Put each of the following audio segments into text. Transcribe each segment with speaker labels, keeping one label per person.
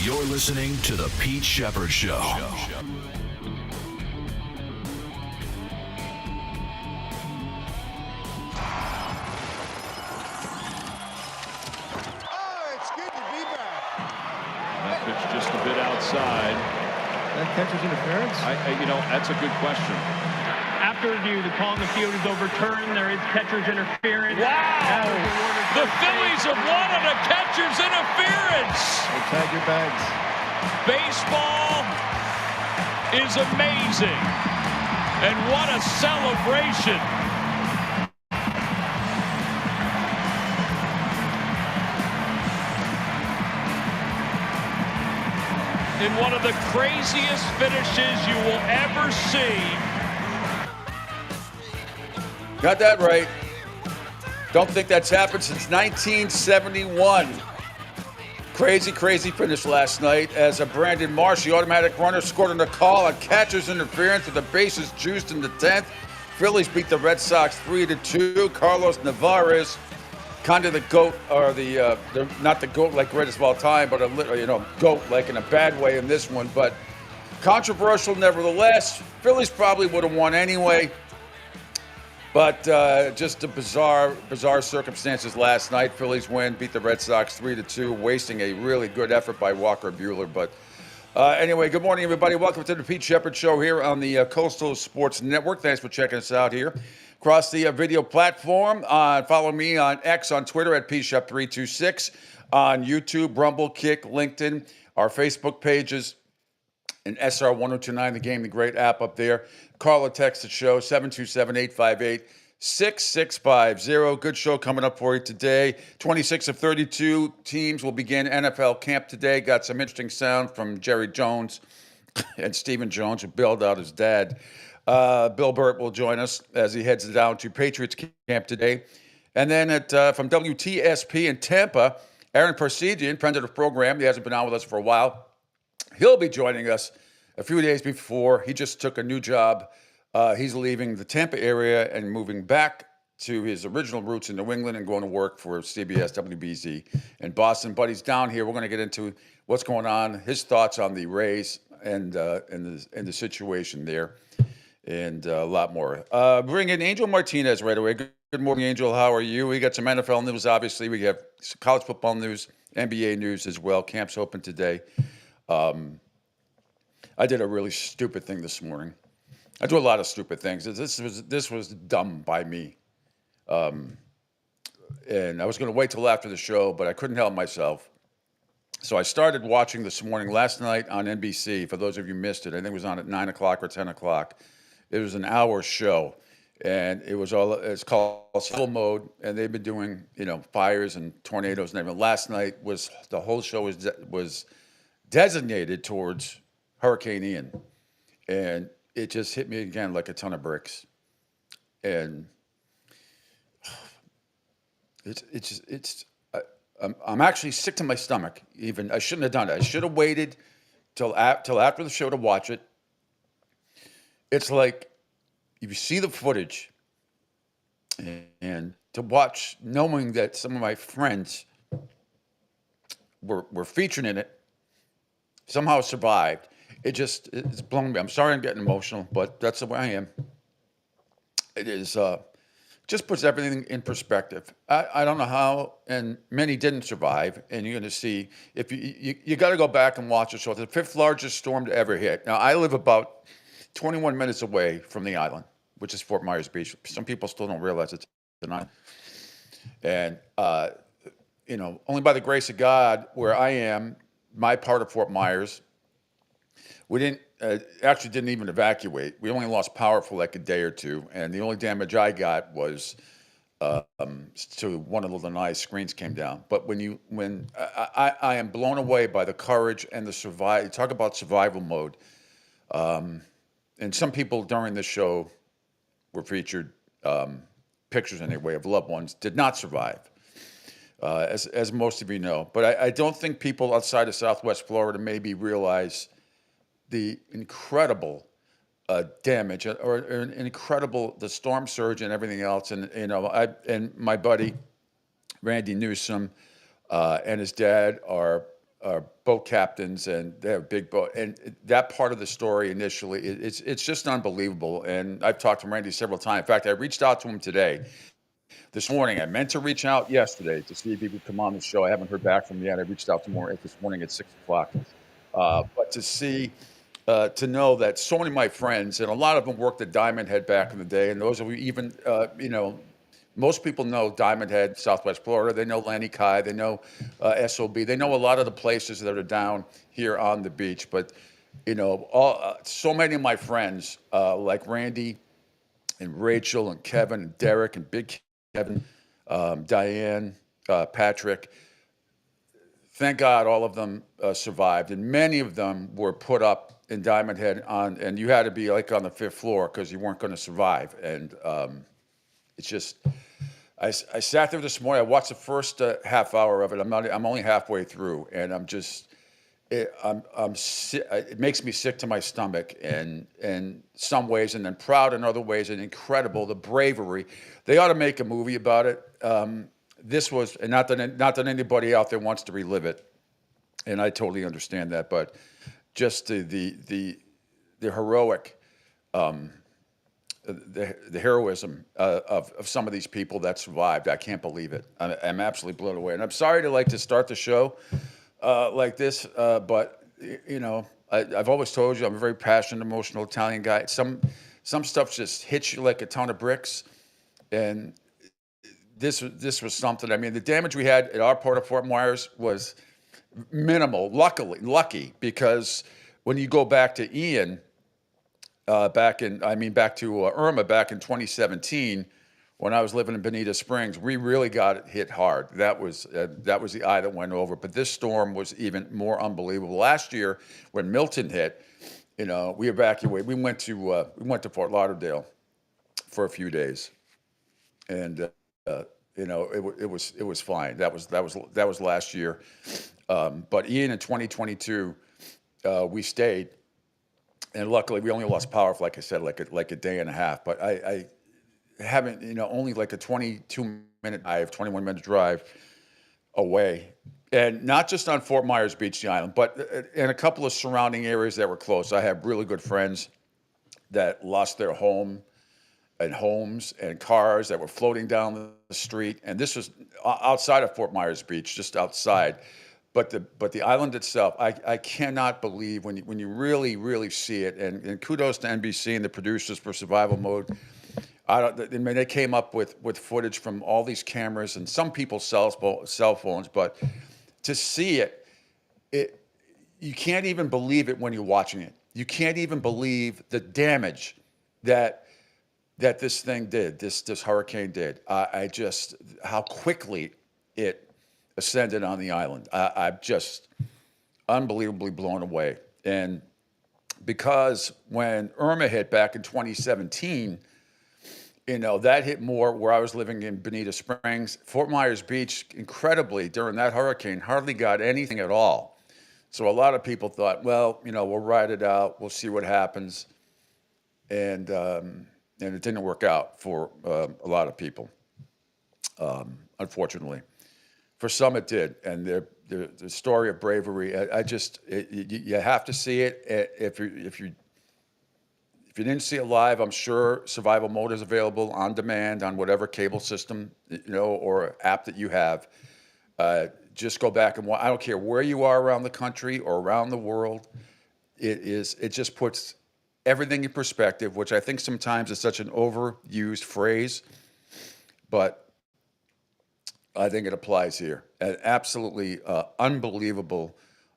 Speaker 1: You're listening to The Pete Shepard Show.
Speaker 2: That pitch just a bit outside.
Speaker 3: That catcher's interference?
Speaker 2: That's a good question.
Speaker 4: After review, the call on the field is overturned. There is catcher's interference.
Speaker 2: Wow! The Phillies have won on a catcher's interference.
Speaker 3: So tag your bags.
Speaker 2: Baseball is amazing. And what a celebration. In one of the craziest finishes you will ever see.
Speaker 5: Got that right. Don't think that's happened since 1971. Crazy, crazy finish last night as a Brandon Marsh, the automatic runner, scored on the call on catcher's interference with the bases juiced in the 10th. Phillies beat the Red Sox 3-2. Carlos Nevarez, kind of the GOAT, or the not the GOAT like greatest of all time, but GOAT like in a bad way in this one. But controversial nevertheless. Phillies probably would have won anyway. But just the bizarre circumstances last night. Phillies win, beat the Red Sox 3-2, wasting a really good effort by Walker Buehler. But anyway, good morning, everybody. Welcome to the Pete Shepard Show here on the Coastal Sports Network. Thanks for checking us out here across the video platform. Follow me on X, on Twitter at PShep326, on YouTube, Rumble, Kick, LinkedIn, our Facebook pages, and SR1029, the Game, the great app up there. Call or text the show, 727-858-6650. Good show coming up for you today. 26 of 32 teams will begin NFL camp today. Got some interesting sound from Jerry Jones and Stephen Jones, who bailed out his dad. Bill Burt will join us as he heads down to Patriots camp today. And then from WTSP in Tampa, Aaron Parseghian, friend of the program, he hasn't been on with us for a while. He'll be joining us a few days before. He just took a new job. He's leaving the Tampa area and moving back to his original roots in New England and going to work for CBS, WBZ in Boston. But he's down here. We're going to get into what's going on, his thoughts on the Rays and the situation there, and a lot more. Bring in Angel Martinez right away. Good morning, Angel. How are you? We got some NFL news, obviously. We have college football news, NBA news as well. Camp's open today. I did a really stupid thing this morning. I do a lot of stupid things. This was dumb by me. And I was going to wait till after the show, but I couldn't help myself. So I started watching this morning, last night on NBC. For those of you who missed it, I think it was on at 9 o'clock or 10 o'clock. It was an hour show, and it's called Civil Mode, and they've been doing, fires and tornadoes and everything. Last night the whole show was designated towards Hurricane Ian, and it just hit me again like a ton of bricks. And I'm actually sick to my stomach. Even I shouldn't have done it. I should have waited till after the show to watch it. It's like if you see the footage and to watch, knowing that some of my friends were featured in it, somehow survived. It's blown me. I'm sorry I'm getting emotional, but that's the way I am. It is just puts everything in perspective. I don't know how, and many didn't survive, and you're going to see, if you got to go back and watch the show. It's the fifth largest storm to ever hit. Now, I live about 21 minutes away from the island, which is Fort Myers Beach. Some people still don't realize it's an island. And, only by the grace of God, where I am, my part of Fort Myers, we didn't even evacuate. We only lost power for like a day or two, and the only damage I got was to one of the lanai screens came down. But when I am blown away by the courage and the survival. Talk about survival mode. And some people during the show were featured pictures anyway of loved ones did not survive, as most of you know. But I don't think people outside of Southwest Florida maybe realize the incredible damage or incredible the storm surge and everything else. And and my buddy Randy Newsom and his dad are are boat captains, and they have a big boat. And that part of the story initially, it's just unbelievable. And I've talked to Randy several times. In fact, I reached out to him today. This morning, I meant to reach out yesterday to see if he would come on the show. I haven't heard back from him yet. I reached out to him this morning at 6 o'clock. But to know that so many of my friends, and a lot of them worked at Diamond Head back in the day, and those of you even, most people know Diamond Head, Southwest Florida. They know Lanny Kai. They know SOB. They know a lot of the places that are down here on the beach. But, so many of my friends, like Randy and Rachel and Kevin and Derek and Big Kevin, Diane, Patrick. Thank God all of them survived, and many of them were put up in Diamond Head and you had to be like on the 5th floor because you weren't going to survive. And it's just, I sat there this morning. I watched the first half hour of it. I'm only halfway through, and it makes me sick to my stomach, and in some ways, and then proud in other ways, and incredible the bravery. They ought to make a movie about it. This was, and not that anybody out there wants to relive it, and I totally understand that, but just the heroic, the heroism of some of these people that survived. I can't believe it. I'm absolutely blown away, and I'm sorry to start the show like this, but I've always told you I'm a very passionate, emotional Italian guy. Some stuff just hits you like a ton of bricks, and this was something. I mean, the damage we had at our part of Fort Myers was minimal. Lucky, because when you go back to Ian, back to Irma back in 2017, when I was living in Bonita Springs, we really got hit hard. That was the eye that went over. But this storm was even more unbelievable. Last year, when Milton hit, we evacuated. We went to Fort Lauderdale for a few days, and it was fine. That was last year. But Ian in 2022, we stayed, and luckily we only lost power for, like I said, like a day and a half. But I haven't, only like a 22-minute drive, 21-minute drive away, and not just on Fort Myers Beach, the island, but in a couple of surrounding areas that were close. I have really good friends that lost their homes and cars that were floating down the street, and this was outside of Fort Myers Beach, just outside. But the island itself, I cannot believe when you really see it. And kudos to NBC and the producers for Survival Mode. They came up with footage from all these cameras and some people's cell phones, but to see it, you can't even believe it when you're watching it. You can't even believe the damage that this thing did, this hurricane did. How quickly it ascended on the island. I'm just unbelievably blown away. And because when Irma hit back in 2017, that hit more where I was living in Bonita Springs. Fort Myers Beach, incredibly, during that hurricane, hardly got anything at all. So a lot of people thought, well, we'll ride it out. We'll see what happens. And it didn't work out for a lot of people, unfortunately. For some, it did. And the story of bravery, you have to see it. If you didn't see it live, I'm sure Survival Mode is available on demand on whatever cable system, or app that you have. Just go back and watch. I don't care where you are around the country or around the world. It just puts everything in perspective, which I think sometimes is such an overused phrase, but I think it applies here. Absolutely unbelievable.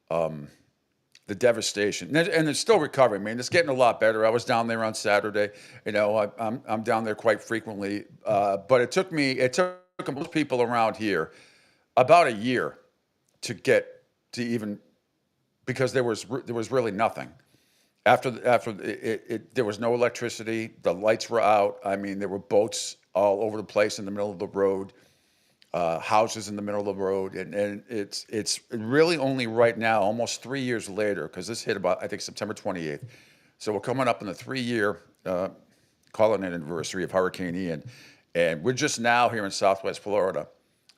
Speaker 5: The devastation, and it's still recovering. I mean, it's getting a lot better. I was down there on Saturday. I'm down there quite frequently, but it took most people around here about a year to get to even, because there was really nothing. After there was no electricity. The lights were out. I mean, there were boats all over the place in the middle of the road. Houses in the middle of the road, and it's really only right now, almost 3 years later, because this hit about, I think, September 28th. So we're coming up on the 3-year, calling it anniversary of Hurricane Ian, and we're just now here in Southwest Florida.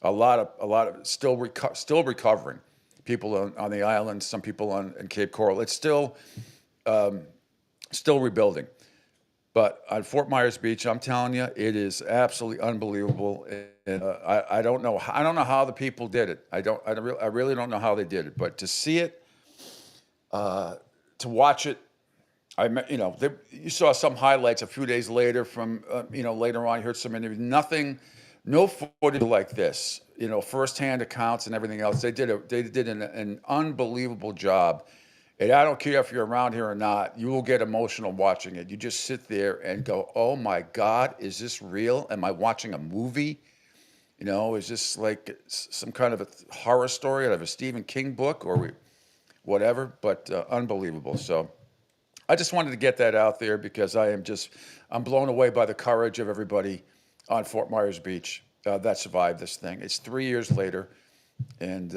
Speaker 5: A lot of still recovering. people on the islands, some people in Cape Coral. It's still rebuilding. But on Fort Myers Beach, I'm telling you, it is absolutely unbelievable. And I don't know. I don't know how the people did it. I really don't know how they did it. But to see it, to watch it, you saw some highlights a few days later from, later on, you heard some interviews. No footage like this. Firsthand accounts and everything else. They did an unbelievable job. And I don't care if you're around here or not, you will get emotional watching it. You just sit there and go, oh my God, is this real? Am I watching a movie? Is this like some kind of a horror story out of a Stephen King book or whatever? But unbelievable. So I just wanted to get that out there because I'm blown away by the courage of everybody on Fort Myers Beach that survived this thing. It's 3 years later, and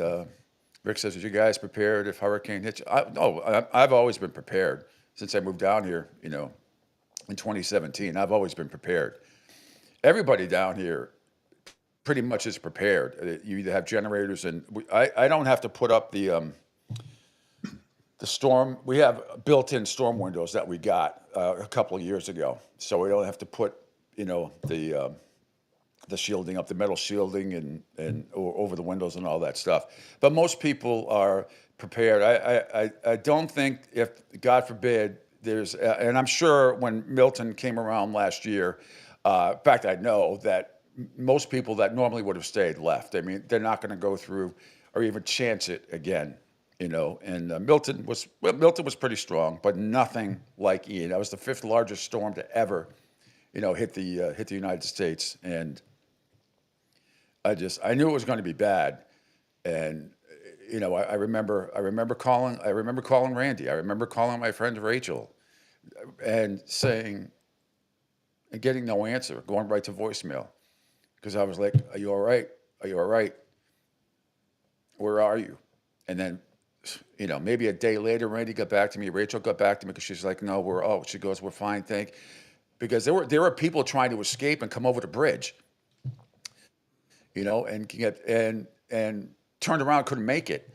Speaker 5: Rick says, "Are you guys prepared if hurricane hits you?" I've always been prepared since I moved down here. In 2017, I've always been prepared. Everybody down here pretty much is prepared. You either have generators, and I don't have to put up the storm. We have built-in storm windows that we got a couple of years ago, so we don't have to put the shielding up, the metal shielding and over the windows and all that stuff. But most people are prepared. I don't think, if God forbid there's, and I'm sure when Milton came around last year, in fact, I know that most people that normally would have stayed left. I mean, they're not going to go through or even chance it again. And Milton was pretty strong, but nothing like Ian. That was the 5th largest storm to ever, hit the United States. And I knew it was going to be bad. And, I remember calling Randy. I remember calling my friend Rachel and saying, and getting no answer, going right to voicemail. Because I was like, "Are you all right? Are you all right? Where are you?" And then, maybe a day later, Randy got back to me. Rachel got back to me because she's like, "No, she goes, "We're fine, because there were people trying to escape and come over the bridge, and turned around, couldn't make it.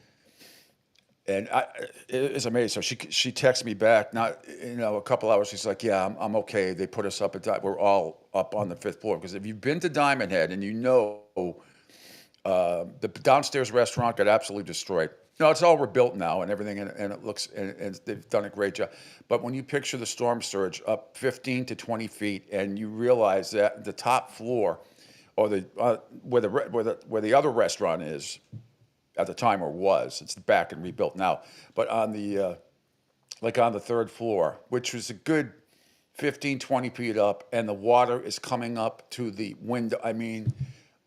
Speaker 5: And it's amazing. So she texted me back, not a couple hours. She's like, "Yeah, I'm okay. They put us up at we're all up on the 5th floor." Because if you've been to Diamond Head and the downstairs restaurant got absolutely destroyed. It's all rebuilt now and everything, and it looks, and they've done a great job. But when you picture the storm surge up 15 to 20 feet, and you realize that the top floor, or where the other restaurant is at the time, or was, it's back and rebuilt now. But on the on the 3rd floor, which was a good 15, 20 feet up, and the water is coming up to the window. I mean,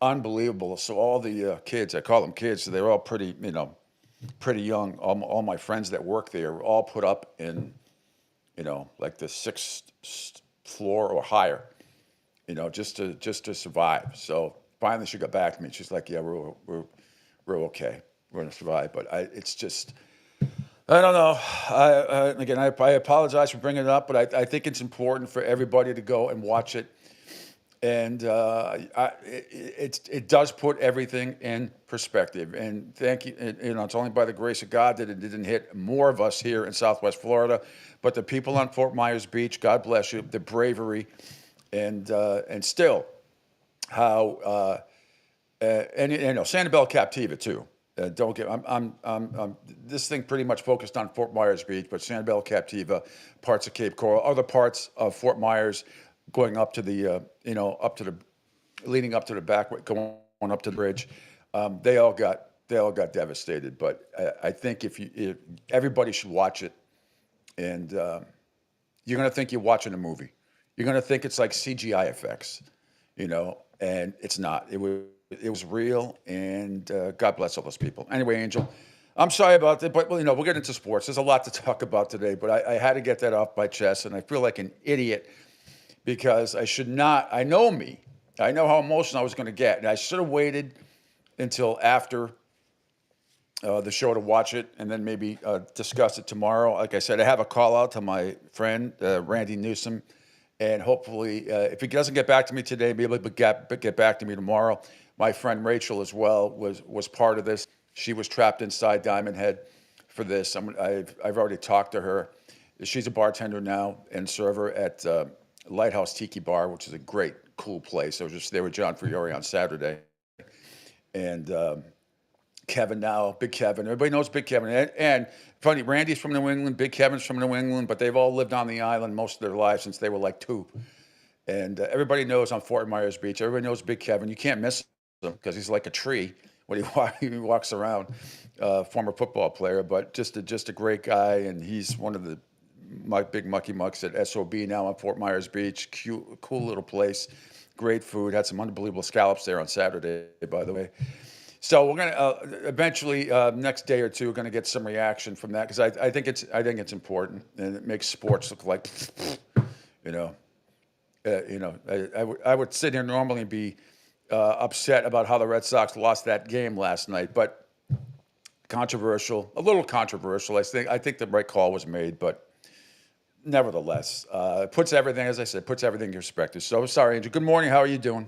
Speaker 5: unbelievable. So all the kids, I call them kids, so they're all pretty young. All my friends that work there were all put up in, like the 6th floor or higher, just to survive. So finally she got back to me. She's like, "Yeah, we're okay. We're gonna survive." But it's just, I don't know. Again, I apologize for bringing it up, but I think it's important for everybody to go and watch it. And it does put everything in perspective. And thank you. It's only by the grace of God that it didn't hit more of us here in Southwest Florida. But the people on Fort Myers Beach, God bless you, the bravery, and still how and Sanibel Captiva too. Don't get. I'm this thing pretty much focused on Fort Myers Beach, but Sanibel Captiva, parts of Cape Coral, other parts of Fort Myers, going up to the leading up to the back, going up to the bridge, they all got devastated. But I think if everybody should watch it, and you're gonna think you're watching a movie. You're gonna think it's like CGI effects, and it's not. It was real, and God bless all those people. Anyway, Angel, I'm sorry about that, but we'll get into sports. There's a lot to talk about today, but I had to get that off my chest, and I feel like an idiot. Because I should not, I know me. I know how emotional I was going to get. And I should have waited until after the show to watch it and then maybe discuss it tomorrow. Like I said, I have a call out to my friend, Randy Newsom. And hopefully, if he doesn't get back to me today, maybe he'll get back to me tomorrow. My friend Rachel as well was part of this. She was trapped inside Diamond Head for this. I've already talked to her. She's a bartender now and server at Lighthouse Tiki Bar, which is a great, cool place. I was just there with John Fiore on Saturday. And Kevin now, Big Kevin. Everybody knows Big Kevin. And funny, Randy's from New England, Big Kevin's from New England, but they've all lived on the island most of their lives since they were like 2. And everybody knows on Fort Myers Beach, everybody knows Big Kevin. You can't miss him because he's like a tree when he walks around. Former football player, but just a great guy. And he's one of the big mucky mucks at SOB now on Fort Myers Beach. Cool little place. Great food. Had some unbelievable scallops there on Saturday, by the way. So we're gonna eventually next day or two, we're gonna get some reaction from that because I think it's important and it makes sports look like, you know, I would sit here normally and be upset about how the Red Sox lost that game last night, but a little controversial. I think the right call was made, but nevertheless, puts everything, as I said, in perspective. So sorry, Andrew. Good morning. How are you doing?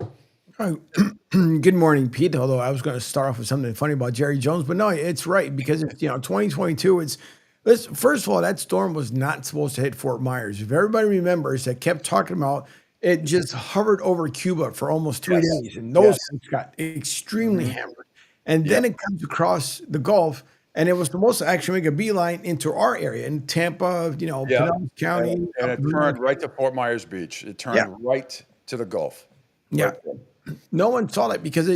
Speaker 6: Good morning, Pete. Although I was going to start off with something funny about Jerry Jones, but no, it's right because it's 2022. First of all, that storm was not supposed to hit Fort Myers. If everybody remembers, that kept talking about it just hovered over Cuba for almost 3 days, and those guys got extremely hammered. And then it comes across the Gulf, and it was supposed to actually make a beeline into our area in Tampa, Pinellas County,
Speaker 5: and it turned right to Fort Myers Beach. It turned right to the Gulf.
Speaker 6: Yeah.
Speaker 5: Right there.
Speaker 6: No one saw that because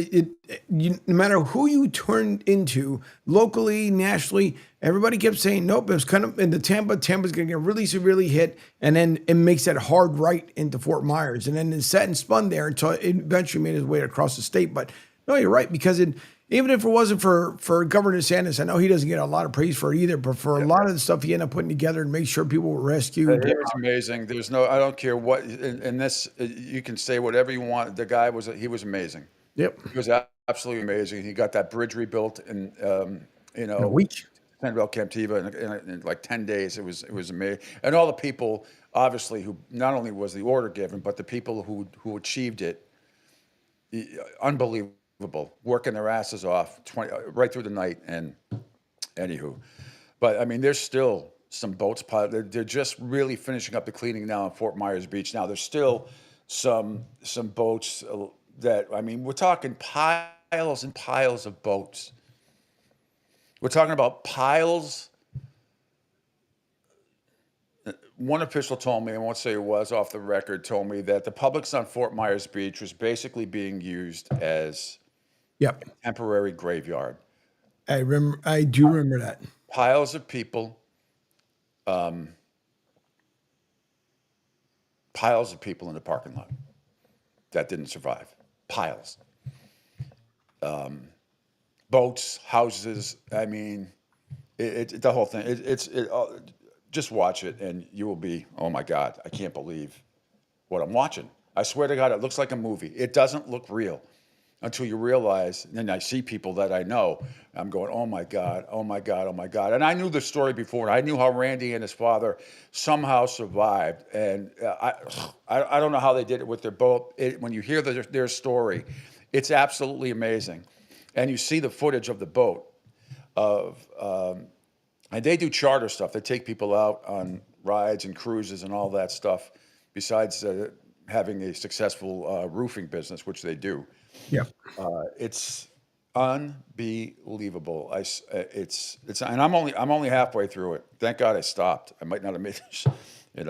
Speaker 6: no matter who you turned into, locally, nationally, everybody kept saying, nope, it was kind of into Tampa's going to get really severely hit, and then it makes that hard right into Fort Myers. And then it sat and spun there until it eventually made its way across the state. But no, you're right, because even if it wasn't for Governor DeSantis, I know he doesn't get a lot of praise for it either, but for a lot of the stuff he ended up putting together to make sure people were rescued.
Speaker 5: It was amazing. I don't care what, in this, you can say whatever you want. The guy was amazing.
Speaker 6: Yep.
Speaker 5: He was absolutely amazing. He got that bridge rebuilt in,
Speaker 6: In a week.
Speaker 5: Sanibel Captiva in like 10 days. It was amazing. And all the people, obviously, who not only was the order given, but the people who achieved it, unbelievable. Working their asses off right through the night. And anywho, but I mean, there's still some boats piled. They're just really finishing up the cleaning now in Fort Myers Beach. Now there's still some boats that, I mean, we're talking piles and piles of boats. We're talking about piles. One official told me, I won't say who it was off the record, told me that the Publix on Fort Myers Beach was basically being used as a temporary graveyard.
Speaker 6: I do remember that.
Speaker 5: Piles of people, in the parking lot that didn't survive. Piles. Boats, houses. I mean, the whole thing. Just watch it, and you will be, oh my God, I can't believe what I'm watching. I swear to God, it looks like a movie. It doesn't look real until you realize, and then I see people that I know. I'm going, oh my God, oh my God, oh my God. And I knew the story before. I knew how Randy and his father somehow survived. And I don't know how they did it with their boat. When you hear their story, it's absolutely amazing. And you see the footage of the boat and they do charter stuff. They take people out on rides and cruises and all that stuff, besides having a successful roofing business, which they do.
Speaker 6: Yeah.
Speaker 5: It's unbelievable. And I'm only halfway through it. Thank God I stopped. I might not have made it,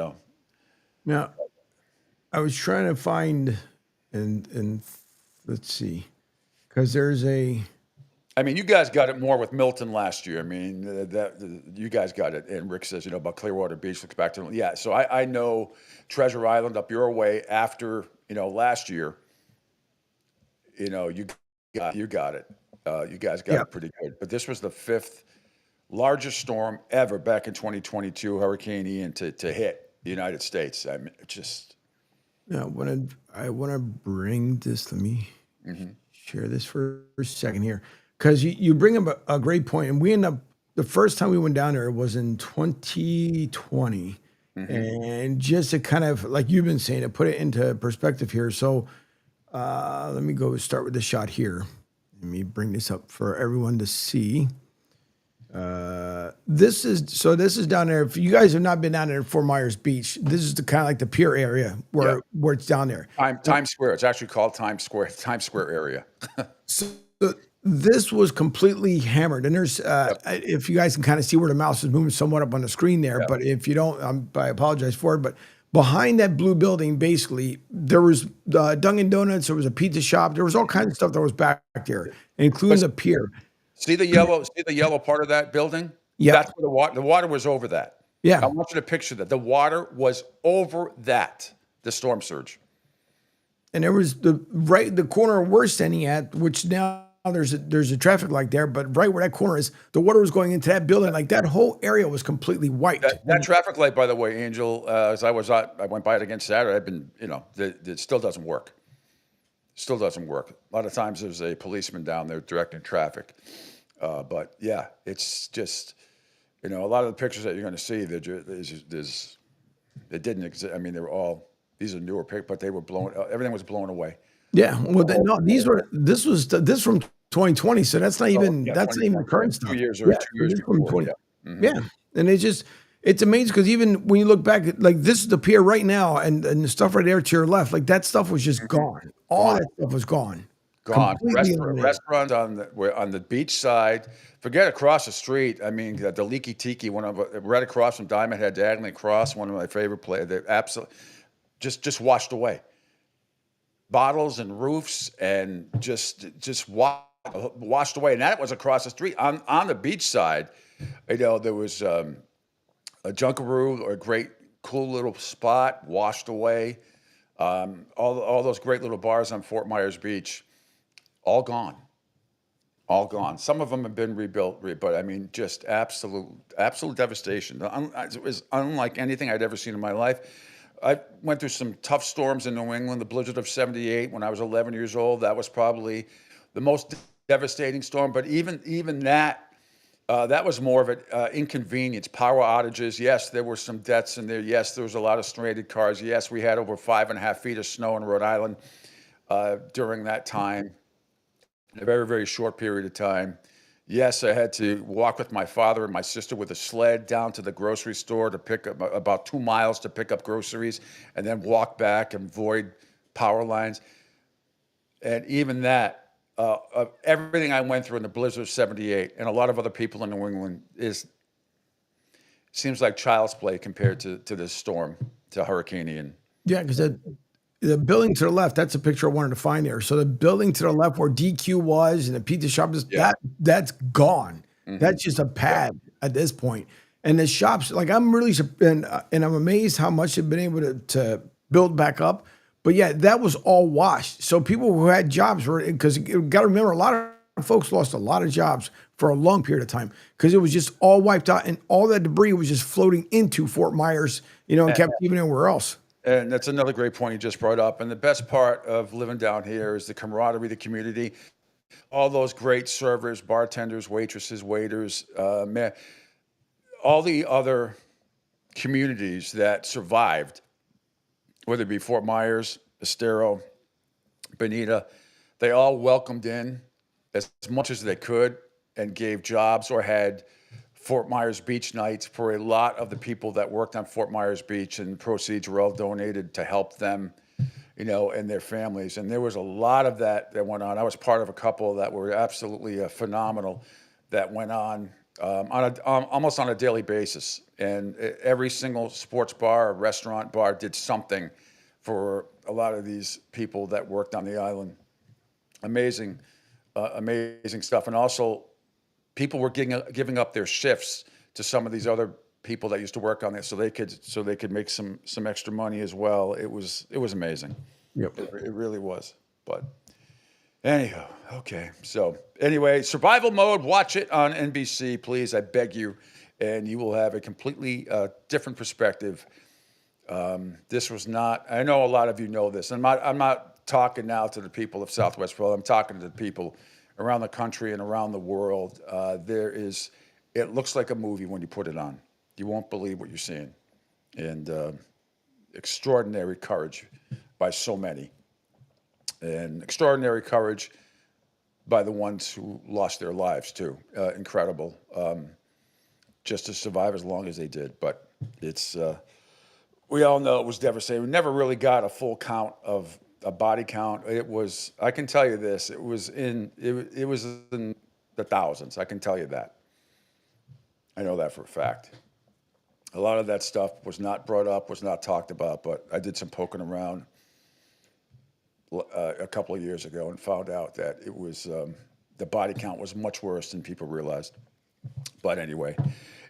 Speaker 6: Now, I was trying to find, and let's see, because there's
Speaker 5: I mean, you guys got it more with Milton last year. I mean, you guys got it. And Rick says, about Clearwater Beach, looks back to, yeah. So I know Treasure Island up your way after, last year, you got it. You guys got it pretty good. But this was the 5th largest storm ever back in 2022, Hurricane Ian, to hit the United States. I mean,
Speaker 6: I want to bring this. Let me share this for a second here. Because you bring up a great point, and we end up, the first time we went down there was in 2020, and just to kind of, like you've been saying, to put it into perspective here. So let me go start with the shot here, Let me bring this up for everyone to see. This is down there. If you guys have not been down there at Fort Myers Beach, this is the kind of like the pier area
Speaker 5: Yeah.
Speaker 6: where it's down there.
Speaker 5: Times Square. It's actually called Times Square area.
Speaker 6: So this was completely hammered, and there's if you guys can kind of see where the mouse is moving somewhat up on the screen there, but if you don't, I apologize for it. But behind that blue building, basically, there was Dunkin' Donuts, there was a pizza shop, there was all kinds of stuff that was back there, including the pier.
Speaker 5: See the yellow part of that building?
Speaker 6: Yeah.
Speaker 5: That's where the water was over that.
Speaker 6: Yeah.
Speaker 5: I want you to picture that. The water was over that, the storm surge.
Speaker 6: And there was the corner we're standing at, which now there's a traffic light there, but right where that corner is, the water was going into that building. Like that whole area was completely white.
Speaker 5: That traffic light, by the way, Angel, as I went by it again Saturday. It still doesn't work. Still doesn't work. A lot of times there's a policeman down there directing traffic. But yeah, it's just, a lot of the pictures that you're going to see, it didn't exist. I mean, these are newer pictures, but they were everything was blown away.
Speaker 6: Yeah. Well, this was from 2020. So that's not even, that's not even current stuff.
Speaker 5: 2 years or 2 years before.
Speaker 6: Yeah. Mm-hmm. Yeah. And it's amazing because even when you look back at like this is the pier right now and the stuff right there to your left, like that stuff was just gone. All that stuff was gone.
Speaker 5: Gone. Restaurants on the beach side. Forget across the street. I mean, the Leaky Tiki, right across from Diamond Head, diagonally across, one of my favorite places. They absolutely just washed away. Bottles and roofs and just washed away. And that was across the street. On the beach side, there was a Junkaroo, or a great, cool little spot, washed away. All those great little bars on Fort Myers Beach, all gone. All gone. Some of them have been rebuilt, but I mean, just absolute devastation. It was unlike anything I'd ever seen in my life. I went through some tough storms in New England. The blizzard of '78 when I was 11 years old. That was probably the most devastating storm. But even that, that was more of an inconvenience. Power outages. Yes, there were some deaths in there. Yes, there was a lot of stranded cars. Yes, we had over 5.5 feet of snow in Rhode Island during that time. In a very, very short period of time. Yes, I had to walk with my father and my sister with a sled down to the grocery store to pick up about 2 miles to pick up groceries, and then walk back and avoid power lines. And even that, everything I went through in the blizzard of '78, and a lot of other people in New England, seems like child's play compared to this storm, to Hurricane Ian.
Speaker 6: Yeah, because the building to the left, that's a picture I wanted to find there. So the building to the left where DQ was and the pizza shop is that's gone. Mm-hmm. That's just a pad at this point. And the shops, like I'm really and I'm amazed how much they've been able to build back up. But yeah, that was all washed. So people who had jobs were, because you got to remember, a lot of folks lost a lot of jobs for a long period of time because it was just all wiped out and all that debris was just floating into Fort Myers, and kept even anywhere else.
Speaker 5: And that's another great point you just brought up. And the best part of living down here is the camaraderie, the community, all those great servers, bartenders, waitresses, waiters, all the other communities that survived, whether it be Fort Myers, Estero, Bonita, they all welcomed in as much as they could and gave jobs or had Fort Myers Beach nights for a lot of the people that worked on Fort Myers Beach, and proceeds were all donated to help them, and their families. And there was a lot of that went on. I was part of a couple that were absolutely phenomenal that went on almost on a daily basis. And every single sports bar or restaurant bar did something for a lot of these people that worked on the island. Amazing stuff. And also, people were giving up their shifts to some of these other people that used to work on this, so they could make some extra money as well. It was amazing.
Speaker 6: Yep,
Speaker 5: it really was. But anyhow, okay. So anyway, survival mode. Watch it on NBC, please. I beg you, and you will have a completely different perspective. This was not. I know a lot of you know this. I'm not talking now to the people of Southwest Florida. I'm talking to the people around the country and around the world. It looks like a movie when you put it on. You won't believe what you're seeing. And extraordinary courage by so many. And extraordinary courage by the ones who lost their lives too. Incredible, just to survive as long as they did. But it's we all know it was devastating. We never really got a full count of a body count. It was, I can tell you this, it was in the thousands. I can tell you that. I know that for a fact. A lot of that stuff was not brought up, was not talked about, but I did some poking around a couple of years ago and found out that it was, the body count was much worse than people realized. But anyway,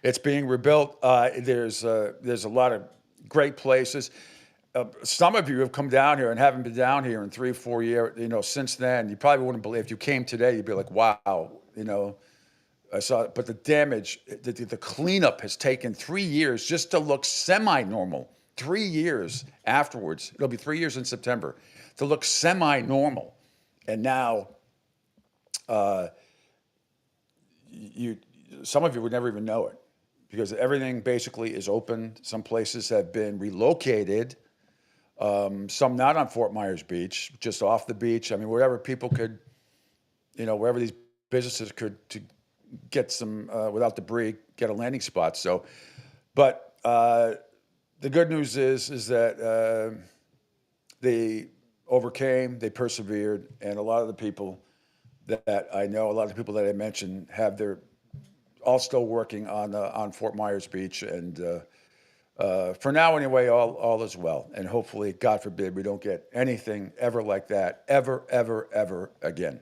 Speaker 5: it's being rebuilt. There's a lot of great places. Some of you have come down here and haven't been down here in 3 or 4 years, since then. You probably wouldn't believe, if you came today, you'd be like, wow, I saw it. But the damage, the cleanup has taken 3 years just to look semi-normal. 3 years afterwards, it'll be 3 years in September, to look semi-normal. And now, some of you would never even know it, because everything basically is open. Some places have been relocated. Some not on Fort Myers Beach, just off the beach. I mean, wherever people could, wherever these businesses could to get some, without debris, get a landing spot. So, but the good news is that they overcame, they persevered, and a lot of the people that I know, a lot of the people that I mentioned, have their all still working on Fort Myers Beach, and for now anyway, all is well. And hopefully, God forbid, we don't get anything ever like that ever again,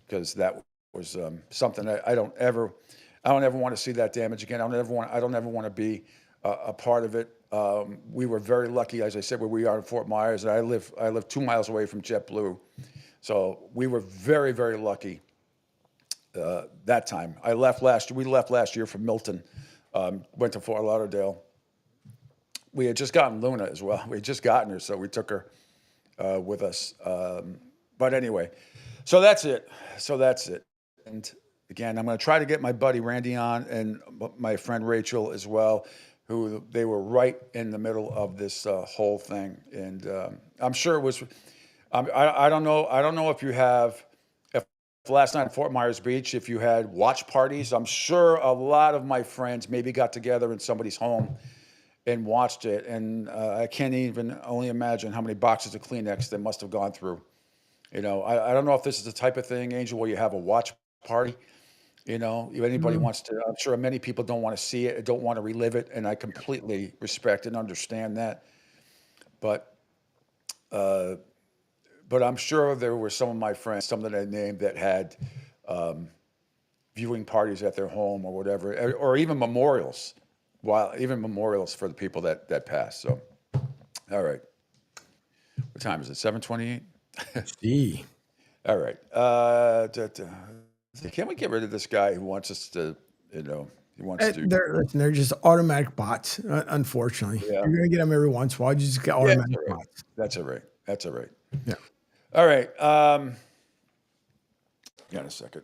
Speaker 5: because that was something that I don't ever want to see that damage again. I don't ever want to be a part of it. We were very lucky, as I said, where we are in Fort Myers, and I live 2 miles away from JetBlue, so we were very, very lucky. That time, we left last year from Milton, went to Fort Lauderdale. We had just gotten Luna as well. We had just gotten her, so we took her with us. But anyway, so that's it. And again, I'm going to try to get my buddy Randy on, and my friend Rachel as well, who they were right in the middle of this whole thing. And I'm sure it was. I don't know if you have. Last night at Fort Myers Beach, if you had watch parties, I'm sure a lot of my friends maybe got together in somebody's home and watched it. And I can't even only imagine how many boxes of Kleenex they must have gone through. I don't know if this is the type of thing, Angel, where you have a watch party. If anybody wants to, I'm sure many people don't want to see it, don't want to relive it. And I completely respect and understand that. But I'm sure there were some of my friends, some that I named, that had viewing parties at their home or whatever, or even memorials, for the people that passed. So, all right. What time is it? 7:28?
Speaker 6: Gee.
Speaker 5: All right. Can't we get rid of this guy who wants us to, he wants to.
Speaker 6: They're just automatic bots, unfortunately.
Speaker 5: Yeah.
Speaker 6: You're going to get them every once in a while. You just get automatic bots.
Speaker 5: That's all right.
Speaker 6: Yeah.
Speaker 5: All right. Got a second.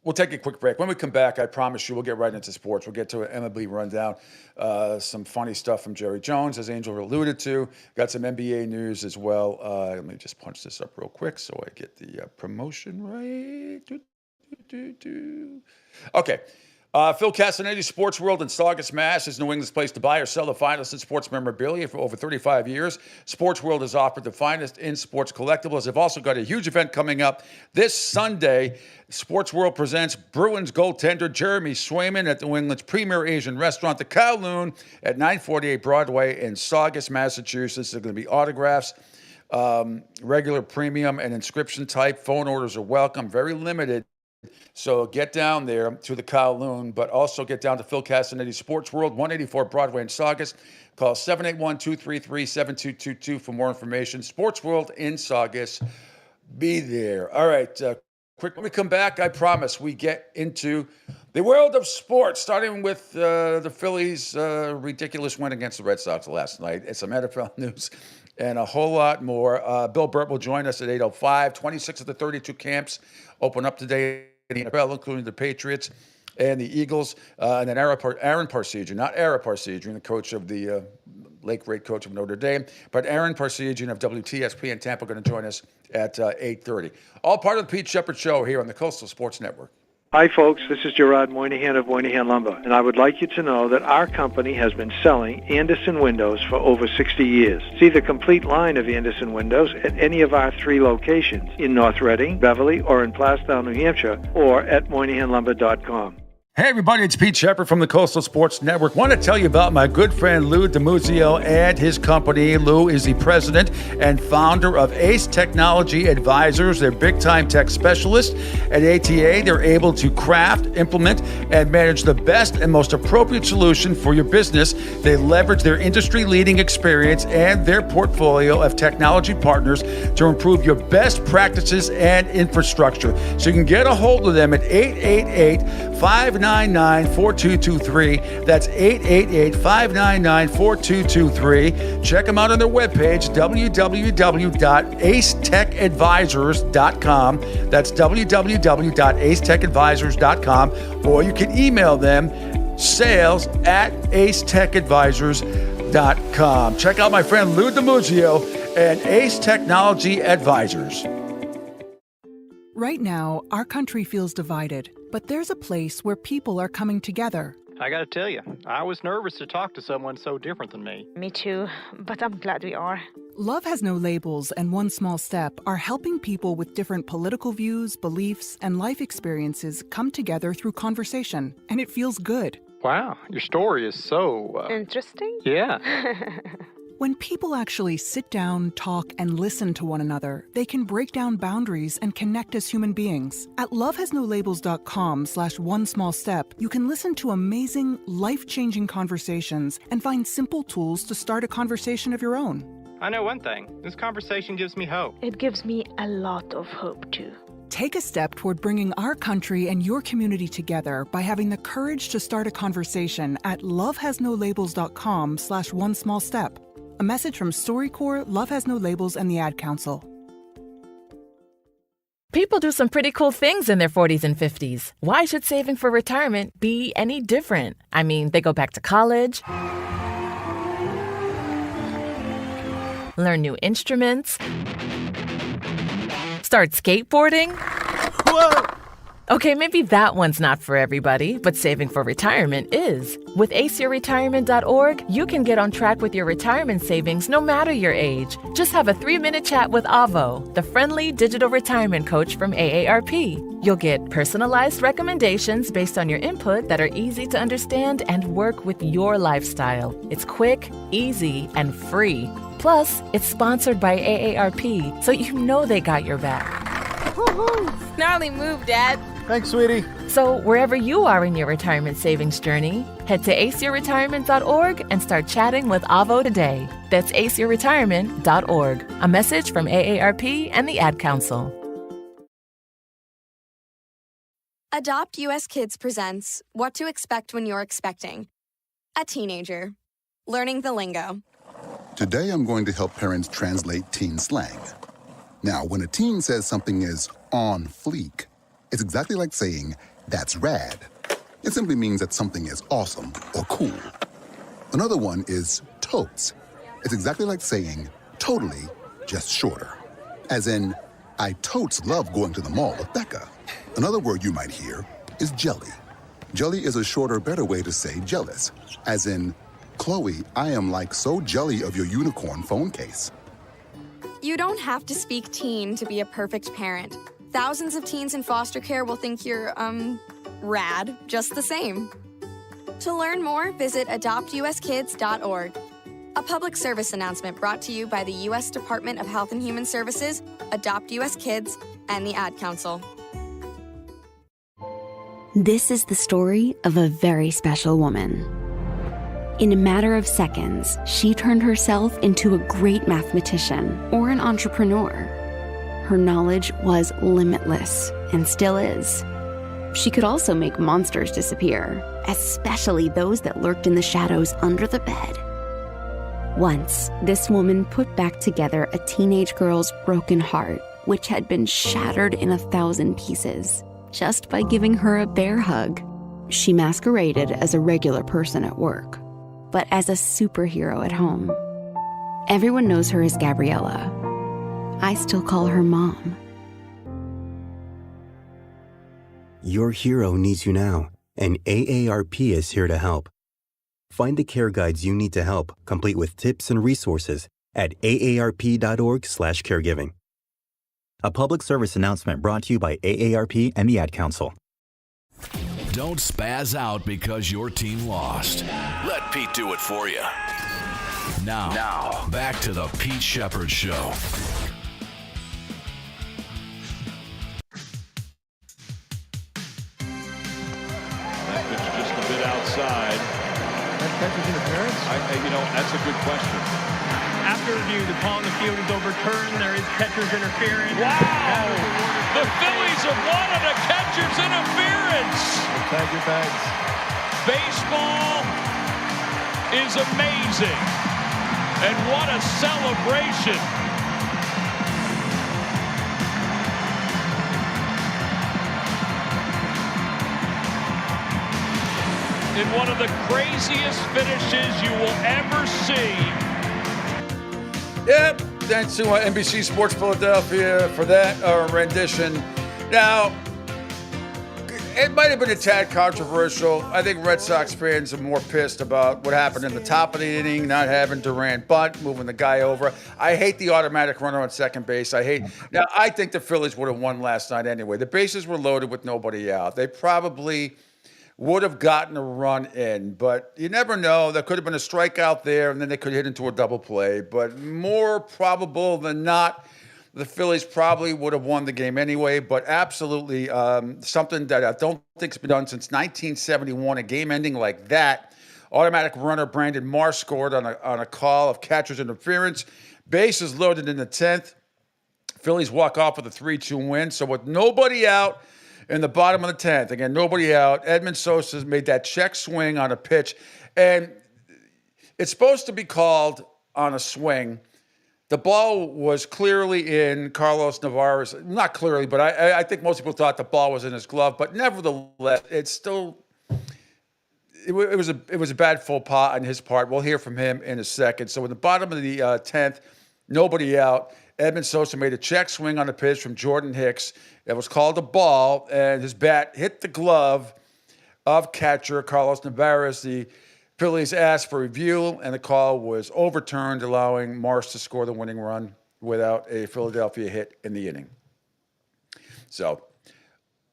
Speaker 5: We'll take a quick break. When we come back, I promise you, we'll get right into sports. We'll get to an MLB rundown, some funny stuff from Jerry Jones, as Angel alluded to. Got some NBA news as well. Let me just punch this up real quick so I get the promotion right. Okay. Phil Castanetti, Sports World in Saugus, Mass. is New England's place to buy or sell the finest in sports memorabilia for over 35 years. Sports World has offered the finest in sports collectibles. They've also got a huge event coming up this Sunday. Sports World presents Bruins goaltender Jeremy Swayman at New England's premier Asian restaurant, the Kowloon, at 948 Broadway in Saugus, Massachusetts. There are going to be autographs, regular, premium, and inscription type. Phone orders are welcome, very limited. So get down there to the Kowloon, but also get down to Phil Castanetti Sports World, 184 Broadway in Saugus. Call 781-233-7222 for more information. Sports World in Saugus. Be there. All right. Quick, when we come back, I promise we get into the world of sports, starting with the Phillies' ridiculous win against the Red Sox last night. It's some NFL news and a whole lot more. Bill Burt will join us at 8:05. 26 of the 32 camps open up today in the NFL, including the Patriots and the Eagles. And then Aaron Parseghian, not Ara Parseghian, the coach of the late great coach of Notre Dame. But Aaron Parseghian of WTSP in Tampa going to join us at 8:30. All part of the Pete Shepard Show here on the Coastal Sports Network.
Speaker 7: Hi, folks. This is Gerard Moynihan of Moynihan Lumber, and I would like you to know that our company has been selling Anderson windows for over 60 years. See the complete line of Anderson windows at any of our 3 locations in North Reading, Beverly, or in Plastown, New Hampshire, or at MoynihanLumber.com.
Speaker 5: Hey everybody, it's Pete Shepard from the Coastal Sports Network. Want to tell you about my good friend Lou DiMuzio and his company. Lou is the president and founder of Ace Technology Advisors. They're big-time tech specialists. At ATA, they're able to craft, implement, and manage the best and most appropriate solution for your business. They leverage their industry-leading experience and their portfolio of technology partners to improve your best practices and infrastructure. So you can get a hold of them at 888-599-4223. That's 888-599-4223. Check them out on their webpage, www.acetechadvisors.com. That's www.acetechadvisors.com. Or you can email them sales@acetechadvisors.com. Check out my friend Lou DiMuzio and Ace Technology Advisors.
Speaker 8: Right now, our country feels divided, but there's a place where people are coming together.
Speaker 4: I gotta tell you, I was nervous to talk to someone so different than me.
Speaker 9: Me too, but I'm glad we are.
Speaker 8: Love Has No Labels and One Small Step are helping people with different political views, beliefs, and life experiences come together through conversation, and it feels good.
Speaker 4: Wow, your story is so...
Speaker 9: Interesting?
Speaker 4: Yeah.
Speaker 8: When people actually sit down, talk, and listen to one another, they can break down boundaries and connect as human beings. At lovehasnolabels.com/onesmallstep, you can listen to amazing, life-changing conversations and find simple tools to start a conversation of your own.
Speaker 4: I know one thing. This conversation gives me hope.
Speaker 9: It gives me a lot of hope too.
Speaker 8: Take a step toward bringing our country and your community together by having the courage to start a conversation at lovehasnolabels.com/onesmallstep. A message from StoryCorps, Love Has No Labels, and the Ad Council.
Speaker 10: People do some pretty cool things in their 40s and 50s. Why should saving for retirement be any different? I mean, they go back to college, learn new instruments, start skateboarding.
Speaker 6: Whoa!
Speaker 10: Okay, maybe that one's not for everybody, but saving for retirement is. With aceyourretirement.org, you can get on track with your retirement savings no matter your age. Just have a 3-minute chat with Avo, the friendly digital retirement coach from AARP. You'll get personalized recommendations based on your input that are easy to understand and work with your lifestyle. It's quick, easy, and free. Plus, it's sponsored by AARP, so you know they got your back.
Speaker 9: Woohoo! Gnarly move, Dad.
Speaker 3: Thanks, sweetie.
Speaker 10: So wherever you are in your retirement savings journey, head to aceyourretirement.org and start chatting with Avo today. That's aceyourretirement.org. A message from AARP and the Ad Council.
Speaker 11: Adopt US Kids presents What to Expect When You're Expecting. A teenager. Learning the lingo.
Speaker 12: Today I'm going to help parents translate teen slang. Now, when a teen says something is on fleek, it's exactly like saying, that's rad. It simply means that something is awesome or cool. Another one is totes. It's exactly like saying, totally, just shorter. As in, I totes love going to the mall with Becca. Another word you might hear is jelly. Jelly is a shorter, better way to say jealous. As in, Chloe, I am like so jelly of your unicorn phone case.
Speaker 11: You don't have to speak teen to be a perfect parent. Thousands of teens in foster care will think you're, rad, just the same. To learn more, visit adoptuskids.org. A public service announcement brought to you by the U.S. Department of Health and Human Services, Adopt U.S. Kids, and the Ad Council.
Speaker 13: This is the story of a very special woman. In a matter of seconds, she turned herself into a great mathematician or an entrepreneur. Her knowledge was limitless and still is. She could also make monsters disappear, especially those that lurked in the shadows under the bed. Once, this woman put back together a teenage girl's broken heart, which had been shattered in 1,000 pieces, just by giving her a bear hug. She masqueraded as a regular person at work, but as a superhero at home. Everyone knows her as Gabriella. I still call her Mom.
Speaker 14: Your hero needs you now, and AARP is here to help. Find the care guides you need to help, complete with tips and resources at aarp.org/caregiving. A public service announcement brought to you by AARP and the Ad Council.
Speaker 1: Don't spaz out because your team lost. Let Pete do it for you. Now, back to the Pete Shepherd Show.
Speaker 2: That pitch just a bit outside.
Speaker 3: That catcher's interference?
Speaker 2: That's a good question.
Speaker 4: After review, the call on the field is overturned. There is catcher's interference.
Speaker 2: Wow! The Phillies have wanted a catcher's interference.
Speaker 3: Tag your bags.
Speaker 2: Baseball is amazing. And what a celebration. In one of the craziest finishes you will ever see.
Speaker 5: Yep, thanks to NBC Sports Philadelphia for that rendition. Now, it might have been a tad controversial. I think Red Sox fans are more pissed about what happened in the top of the inning, not having Durant bunt, moving the guy over. I hate the automatic runner on second base. Now, I think the Phillies would have won last night anyway. The bases were loaded with nobody out. They probably would have gotten a run in, but you never know. There could have been a strikeout there, and then they could hit into a double play. But more probable than not, the Phillies probably would have won the game anyway. But absolutely something that I don't think has been done since 1971, a game ending like that. Automatic runner Brandon Marsh scored on a call of catcher's interference. Bases loaded in the 10th. Phillies walk off with a 3-2 win. So with nobody out, in the bottom of the 10th, again, nobody out. Edmund Sosa made that check swing on a pitch. And it's supposed to be called on a swing. The ball was clearly in Carlos Navarro's, not clearly, but I think most people thought the ball was in his glove. But nevertheless, it's still, it was a bad faux pas on his part. We'll hear from him in a second. So in the bottom of the 10th, nobody out. Edmund Sosa made a check swing on a pitch from Jordan Hicks. It was called a ball, and his bat hit the glove of catcher Carlos Navarez. The Phillies asked for review, and the call was overturned, allowing Marsh to score the winning run without a Philadelphia hit in the inning. So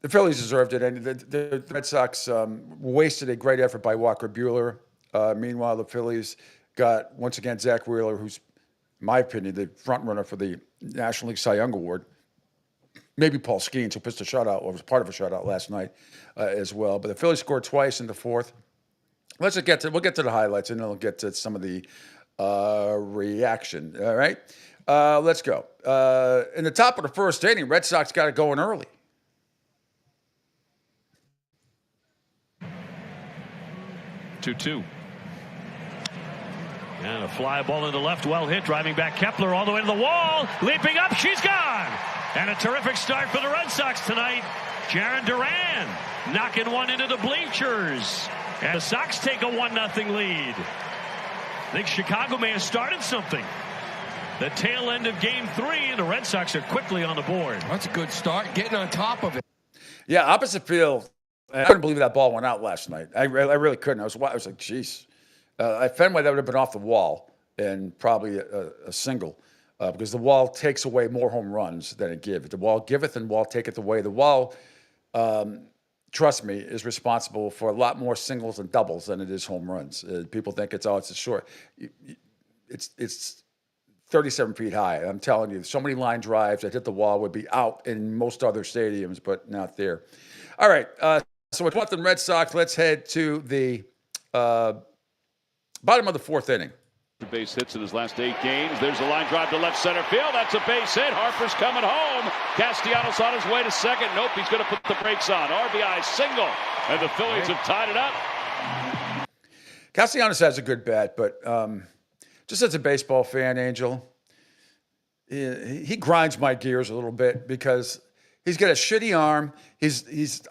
Speaker 5: the Phillies deserved it, and the Red Sox wasted a great effort by Walker Buehler. Meanwhile, the Phillies got, once again, Zach Wheeler, who's, in my opinion, the front runner for the National League Cy Young Award. Maybe Paul Skeens, who pitched a shutout, or was part of a shutout last night as well. But the Phillies scored twice in the fourth. We'll get to the highlights, and then we'll get to some of the reaction. All right, let's go. In the top of the first inning, Red Sox got it going early.
Speaker 2: 2-2. And a fly ball into left, well hit, driving back Kepler all the way to the wall, leaping up, she's gone! And a terrific start for the Red Sox tonight. Jarren Duran knocking one into the bleachers. And the Sox take a 1-0 lead. I think Chicago may have started something. The tail end of game 3, and the Red Sox are quickly on the board.
Speaker 15: That's a good start, getting on top of it.
Speaker 5: Yeah, opposite field. I couldn't believe that ball went out last night. I really couldn't. I was like, geez. At Fenway, that would have been off the wall and probably a single. Because the wall takes away more home runs than it gives. The wall giveth and wall taketh away. The wall, trust me, is responsible for a lot more singles and doubles than it is home runs. People think it's a short. It's 37 feet high. I'm telling you, so many line drives that hit the wall would be out in most other stadiums, but not there. All right, so with 1-0 Red Sox, let's head to the bottom of the fourth inning.
Speaker 2: Base hits in his last 8 games. There's a line drive to left center field. That's a base hit. Harper's coming home. Castellanos on his way to second. Nope, he's going to put the brakes on. RBI single, and the Phillies have tied it up.
Speaker 5: Castellanos has a good bat, but just as a baseball fan, Angel, he grinds my gears a little bit because he's got a shitty arm.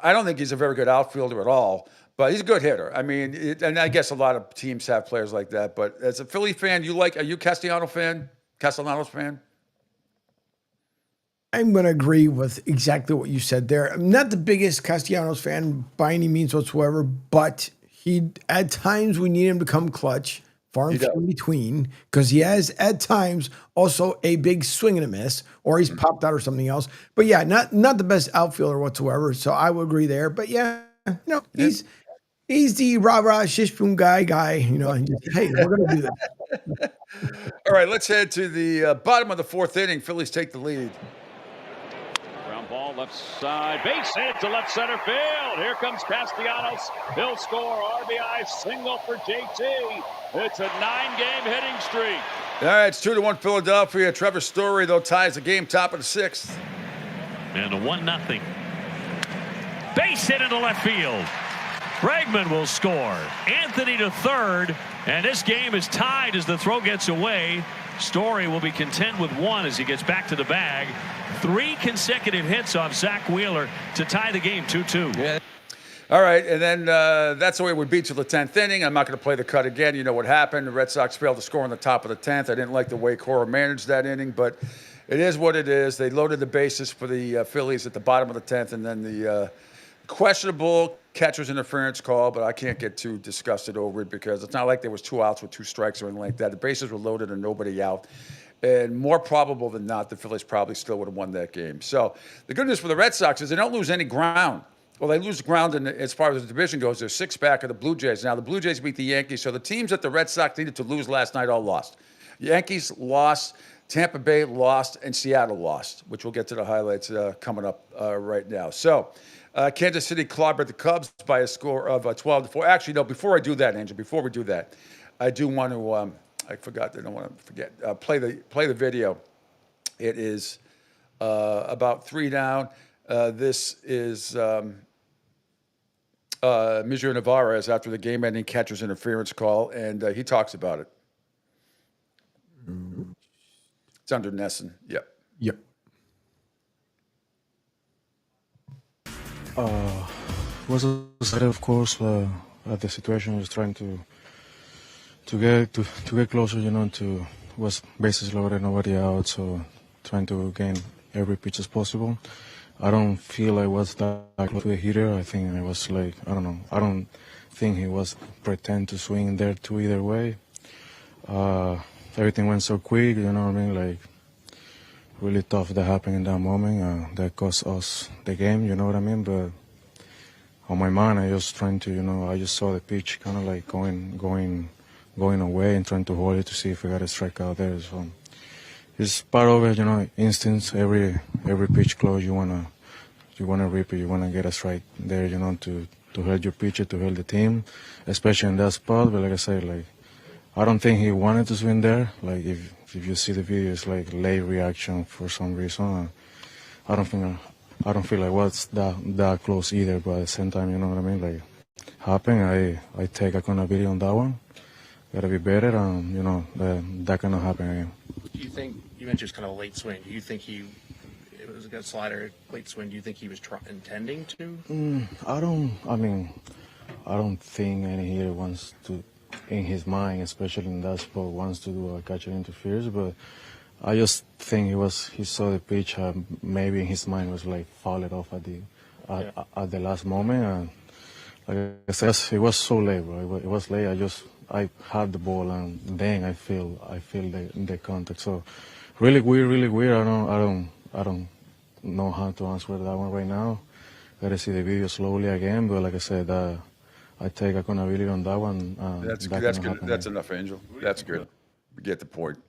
Speaker 5: I don't think he's a very good outfielder at all. But he's a good hitter. I mean, and I guess a lot of teams have players like that. But as a Philly fan, are you a Castellanos fan?
Speaker 6: I'm going to agree with exactly what you said there. I'm not the biggest Castellanos fan by any means whatsoever, but at times we need him to come clutch, far and few in between, because he has at times also a big swing and a miss, or he's popped out or something else. But yeah, not the best outfielder whatsoever. So I would agree there. But yeah, he's the rah-rah shish-boom guy, and just, hey, we're going to do that.
Speaker 5: All right, let's head to the bottom of the fourth inning. Phillies take the lead.
Speaker 2: Ground ball, left side, base hit to left center field. Here comes Castellanos. He'll score. RBI single for JT. It's a 9-game hitting streak.
Speaker 5: All right, it's 2-1 Philadelphia. Trevor Story, though, ties the game, top of the sixth.
Speaker 2: And a 1-0. Base hit into left field. Bregman will score. Anthony to third. And this game is tied as the throw gets away. Story will be content with one as he gets back to the bag. 3 consecutive hits on Zach Wheeler to tie the game 2-2.
Speaker 5: Yeah. All right, and then that's the way it would be till the 10th inning. I'm not going to play the cut again. You know what happened. The Red Sox failed to score in the top of the 10th. I didn't like the way Cora managed that inning, but it is what it is. They loaded the bases for the Phillies at the bottom of the 10th, and then the questionable catcher's interference call, but I can't get too disgusted over it because it's not like there was 2 outs with 2 strikes or anything like that. The bases were loaded and nobody out. And more probable than not, the Phillies probably still would have won that game. So the good news for the Red Sox is they don't lose any ground. Well, they lose ground as far as the division goes. They're 6 back of the Blue Jays. Now, the Blue Jays beat the Yankees, so the teams that the Red Sox needed to lose last night all lost. Yankees lost, Tampa Bay lost, and Seattle lost, which we'll get to the highlights coming up right now. So Kansas City clobbered the Cubs by a score of 12-4. Actually, no, before I do that, Angel, before we do that, I do want to I forgot. I don't want to forget. Play the video. It is about 3 down. This is Miguel Navarez after the game-ending catcher's interference call, and he talks about it. It's under Nesson. Yep.
Speaker 16: Was excited, of course, at the situation. Was trying to get closer, to was bases loaded, nobody out, so trying to gain every pitch as possible. I don't feel I was that close to a hitter. I think I was I don't know. I don't think he was pretend to swing there too either way. Everything went so quick, you know what I mean? Really tough that happened in that moment. That cost us the game, you know what I mean? But on my mind, I was trying to, I just saw the pitch kind of going away and trying to hold it to see if I got a strikeout there. So it's part of it, instincts. Every pitch close, you wanna rip it, you wanna get a strike there, to help your pitcher, to help the team, especially in that spot. But like I said, I don't think he wanted to swing there. If you see the video, it's late reaction for some reason. I don't feel like was that close either. But at the same time, you know what I mean? Happened. I take accountability on that one. Got to be better, and that cannot happen again.
Speaker 17: Do you think you mentioned it's kind of a late swing? Do you think it was a good slider, late swing? Do you think he was intending to?
Speaker 16: I don't think any hitter wants to, in his mind, especially in that spot, wants to do a catcher interferes. But I just think he saw the pitch. Maybe in his mind was foul it off at the last moment. And like I said, it was so late, bro. It was late. I had the ball, and then I feel the contact. So really weird. I don't know how to answer that one right now. Gotta see the video slowly again. But like I said, I take accountability on that one.
Speaker 5: That's good. That's enough, Angel. That's good. We get the point.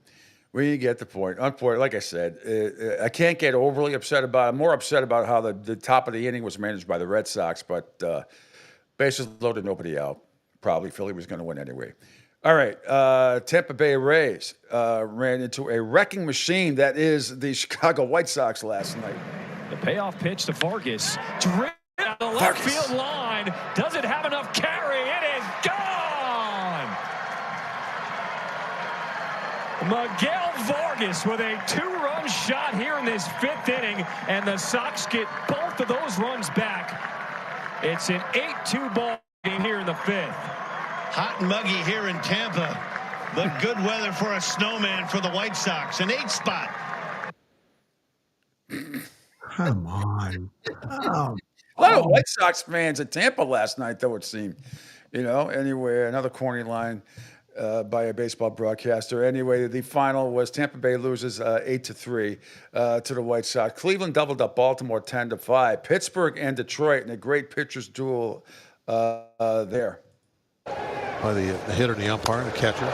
Speaker 5: Unfortunately, like I said, I can't get overly upset about it. I'm more upset about how the top of the inning was managed by the Red Sox, but bases loaded, nobody out. Probably Philly was going to win anyway. All right, Tampa Bay Rays ran into a wrecking machine that is the Chicago White Sox last night.
Speaker 2: The payoff pitch to Vargas. Driven down the left field line. Does it have enough carry? It is gone! Miguel Vargas with a 2-run shot here in this 5th inning, and the Sox get both of those runs back. It's an 8-2 ball
Speaker 4: Here in the fifth.
Speaker 18: Hot and muggy here in Tampa, but good weather for a snowman for the White Sox. An 8 spot.
Speaker 6: Come on.
Speaker 5: A lot of White Sox fans at Tampa last night, though, it seemed. Anyway, another corny line by a baseball broadcaster. Anyway, the final was Tampa Bay loses 8-3 to the White Sox. Cleveland doubled up Baltimore 10-5. Pittsburgh and Detroit in a great pitchers duel there.
Speaker 19: By the hitter, the umpire, and the catcher.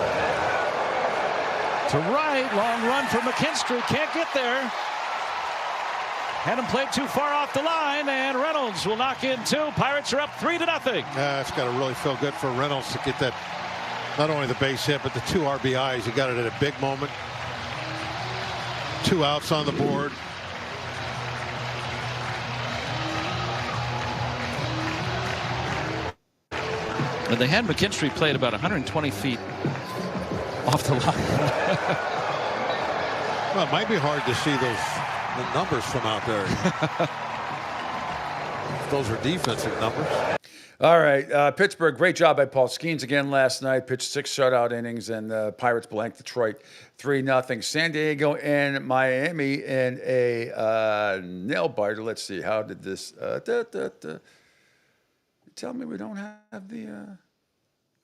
Speaker 20: To right, long run for McKinstry. Can't get there. Had him played too far off the line, and Reynolds will knock in 2. Pirates are up 3-0.
Speaker 19: It's got to really feel good for Reynolds to get that, not only the base hit, but the 2 RBIs. He got it at a big moment. 2 outs on the board.
Speaker 20: And they had McKinstry played about 120 feet off the line.
Speaker 19: Well, it might be hard to see the numbers from out there. Those are defensive numbers.
Speaker 5: All right, Pittsburgh, great job by Paul Skeens again last night. Pitched 6 shutout innings, and the Pirates blanked Detroit 3-0. San Diego and Miami in a nail biter. Let's see, how did this? Tell me we don't have the.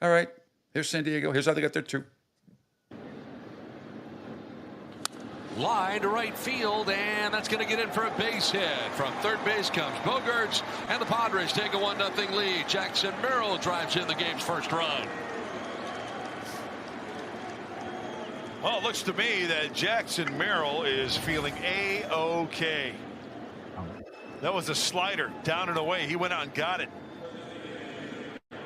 Speaker 5: All right, here's San Diego. Here's how they got their 2.
Speaker 21: Line to right field, and that's going to get in for a base hit. From third base comes Bogaerts, and the Padres take a 1-0 lead. Jackson Merrill drives in the game's first run.
Speaker 22: Well, it looks to me that Jackson Merrill is feeling A-OK. That was a slider down and away. He went out and got it.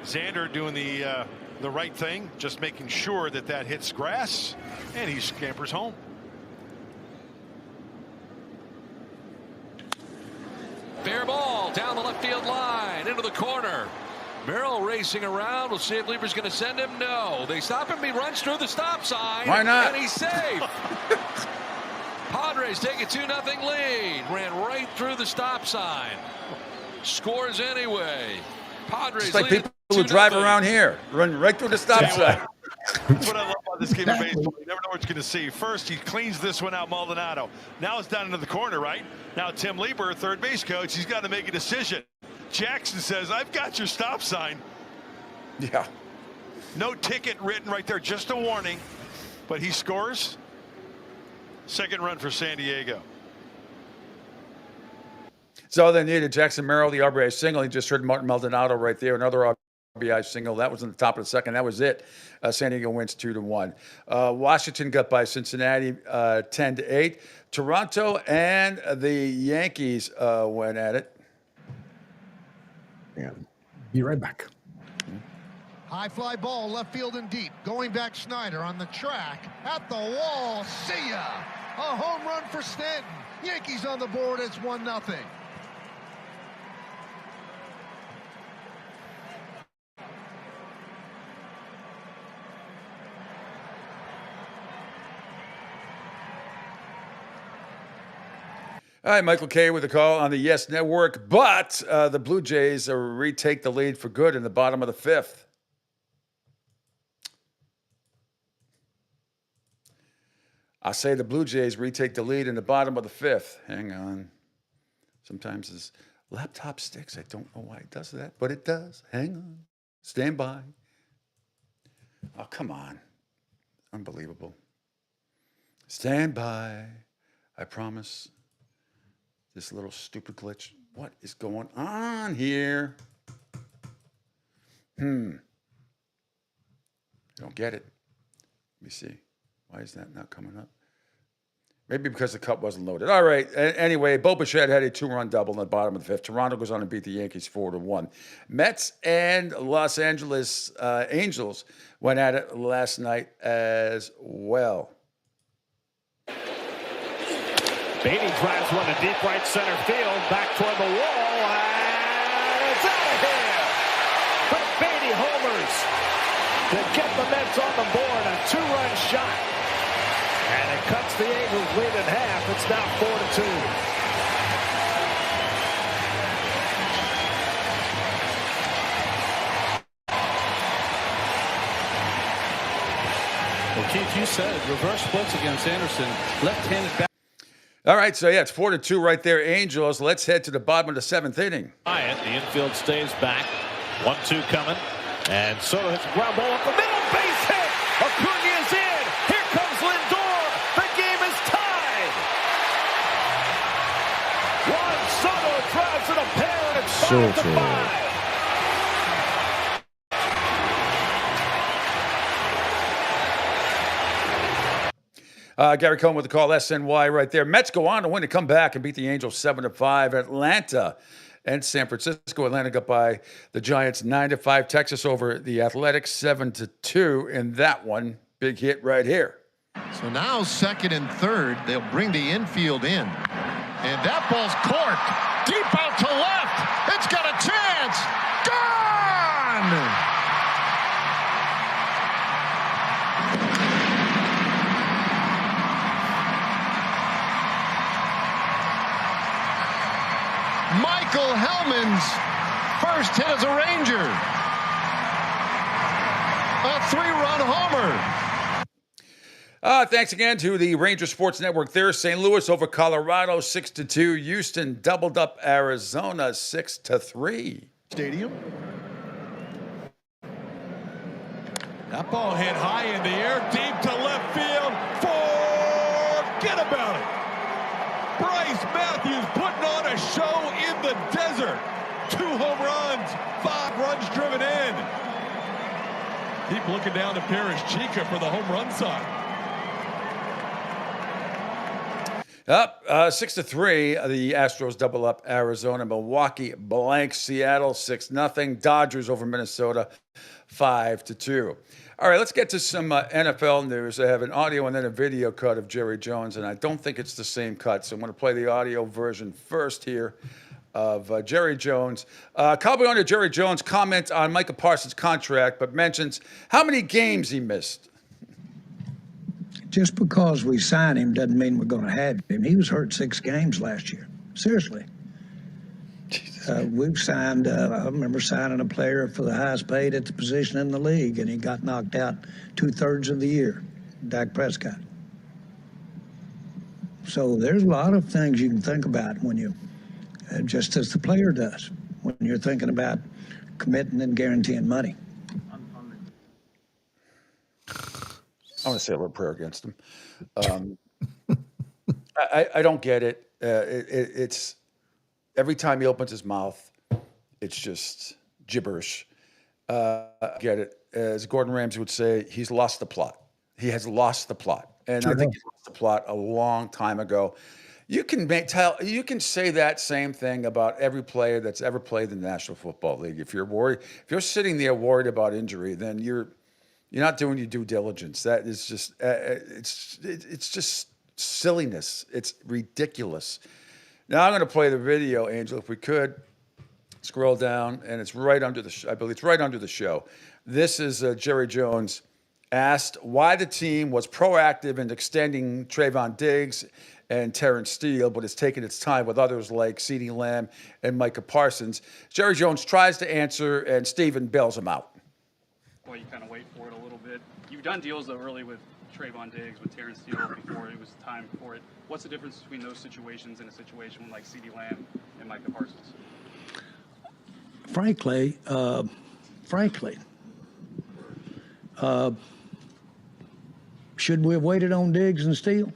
Speaker 22: Xander doing the right thing, just making sure that hits grass, and he scampers home.
Speaker 21: Fair ball down the left field line into the corner. Merrill racing around. We'll see if Lieber's going to send him. No. They stop him. He runs through the stop sign.
Speaker 5: Why not?
Speaker 21: And he's safe. Padres take a 2-0 lead. Ran right through the stop sign. Scores anyway. Padres
Speaker 5: Just like
Speaker 21: lead
Speaker 5: people who drive around here, run right through the stop sign.
Speaker 22: That's what I love about this game of baseball. You never know what you're going to see. First, he cleans this one out, Maldonado. Now it's down into the corner, right? Now Tim Lieber, third base coach, he's got to make a decision. Jackson says, I've got your stop sign.
Speaker 5: Yeah.
Speaker 22: No ticket written right there, just a warning. But he scores. Second run for San Diego.
Speaker 5: So they needed Jackson Merrill, the RBI single. He just heard Martin Maldonado right there, another RBI single. That was in the top of the second. That was it. San Diego wins 2-1. Washington got by Cincinnati 10-8. Toronto and the Yankees went at it.
Speaker 6: Yeah. Be right back.
Speaker 23: High fly ball, left field and deep. Going back, Snyder on the track, at the wall. See ya! A home run for Stanton. Yankees on the board. It's 1-0.
Speaker 5: All right, Michael Kay with a call on the Yes Network, but the Blue Jays retake the lead for good in the bottom of the 5th. I say the Blue Jays retake the lead in the bottom of the 5th. Hang on. Sometimes his laptop sticks. I don't know why it does that, but it does. Hang on. Stand by. Oh, come on. Unbelievable. Stand by. I promise. This little stupid glitch. What is going on here? I don't get it. Let me see. Why is that not coming up? Maybe because the cup wasn't loaded. All right. Anyway, Bo Bichette had a 2-run double in the bottom of the 5th. Toronto goes on and beat the Yankees 4-1. Mets and Los Angeles Angels went at it last night as well.
Speaker 4: Beatty drives one to deep right center field, back toward the wall, and it's out of here. But Beatty homers to get the Mets on the board, a 2-run shot. And it cuts the Angels lead in half. It's now 4-2.
Speaker 20: Keith, you said it. Reverse splits against Anderson. Left-handed back.
Speaker 5: All right, so yeah, it's 4-2 right there, Angels. Let's head to the bottom of the 7th inning.
Speaker 4: The infield stays back. 1-2 coming. And Soto hits a ground ball up the middle. Base hit. Acuna is in. Here comes Lindor. The game is tied. Juan Soto drives in a pair, and it's 5-5.
Speaker 5: Gary Cohen with the call, SNY right there. Mets go on to win to come back and beat the Angels 7-5. Atlanta and San Francisco. Atlanta got by the Giants 9-5. Texas over the Athletics 7-2 in that one. Big hit right here.
Speaker 23: So now second and third, they'll bring the infield in. And that ball's corked. Deep out to left. It's got a chance. Gone! Michael Hellman's first hit as a Ranger. A 3-run homer.
Speaker 5: Thanks again to the Ranger Sports Network there. St. Louis over Colorado 6-2. Houston doubled up Arizona 6-3.
Speaker 23: Stadium.
Speaker 7: That ball hit high in the air, deep to left field. Forget about it. Bryce Matthews putting on a show in the desert. 2 home runs, 5 runs driven in. Keep looking down to Paris Chica for the home run side.
Speaker 5: Up 6-3. The Astros double up Arizona. Milwaukee blanks Seattle 6-0. Dodgers over Minnesota 5-2. All right, let's get to some NFL news. I have an audio and then a video cut of Jerry Jones, and I don't think it's the same cut, so I'm going to play the audio version first here of Jerry Jones. Cowboy owner Jerry Jones comments on Micah Parsons' contract, but mentions how many games he missed.
Speaker 8: Just because we signed him doesn't mean we're going to have him. He was hurt 6 games last year. Seriously. We've signed, I remember signing a player for the highest paid at the position in the league, and he got knocked out 2/3 of the year, Dak Prescott. So there's a lot of things you can think about when you, just as the player does, when you're thinking about committing and guaranteeing money.
Speaker 5: I want to say a little prayer against him. I don't get it. It's every time he opens his mouth, it's just gibberish. Get it. As Gordon Ramsay would say, he's lost the plot. He has lost the plot. And I think he lost the plot a long time ago. You can say that same thing about every player that's ever played in the National Football League. If you're worried, if you're sitting there worried about injury, then you're not doing your due diligence. That is just it's just silliness. It's ridiculous. Now I'm going to play the video, Angel, if we could. Scroll down, and it's right under the I believe it's right under the show. This is Jerry Jones asked why the team was proactive in extending Trayvon Diggs and Terrence Steele, but it's taken its time with others like CeeDee Lamb and Micah Parsons. Jerry Jones tries to answer, and Steven bails him out.
Speaker 9: Well, you kind of wait for it a little bit. You've done deals, though, early with Trayvon Diggs, with Terrence Steele before it was time for it. What's the difference between those situations and a situation like CeeDee Lamb and Micah Parsons?
Speaker 8: Frankly, should we have waited on Diggs and Steele?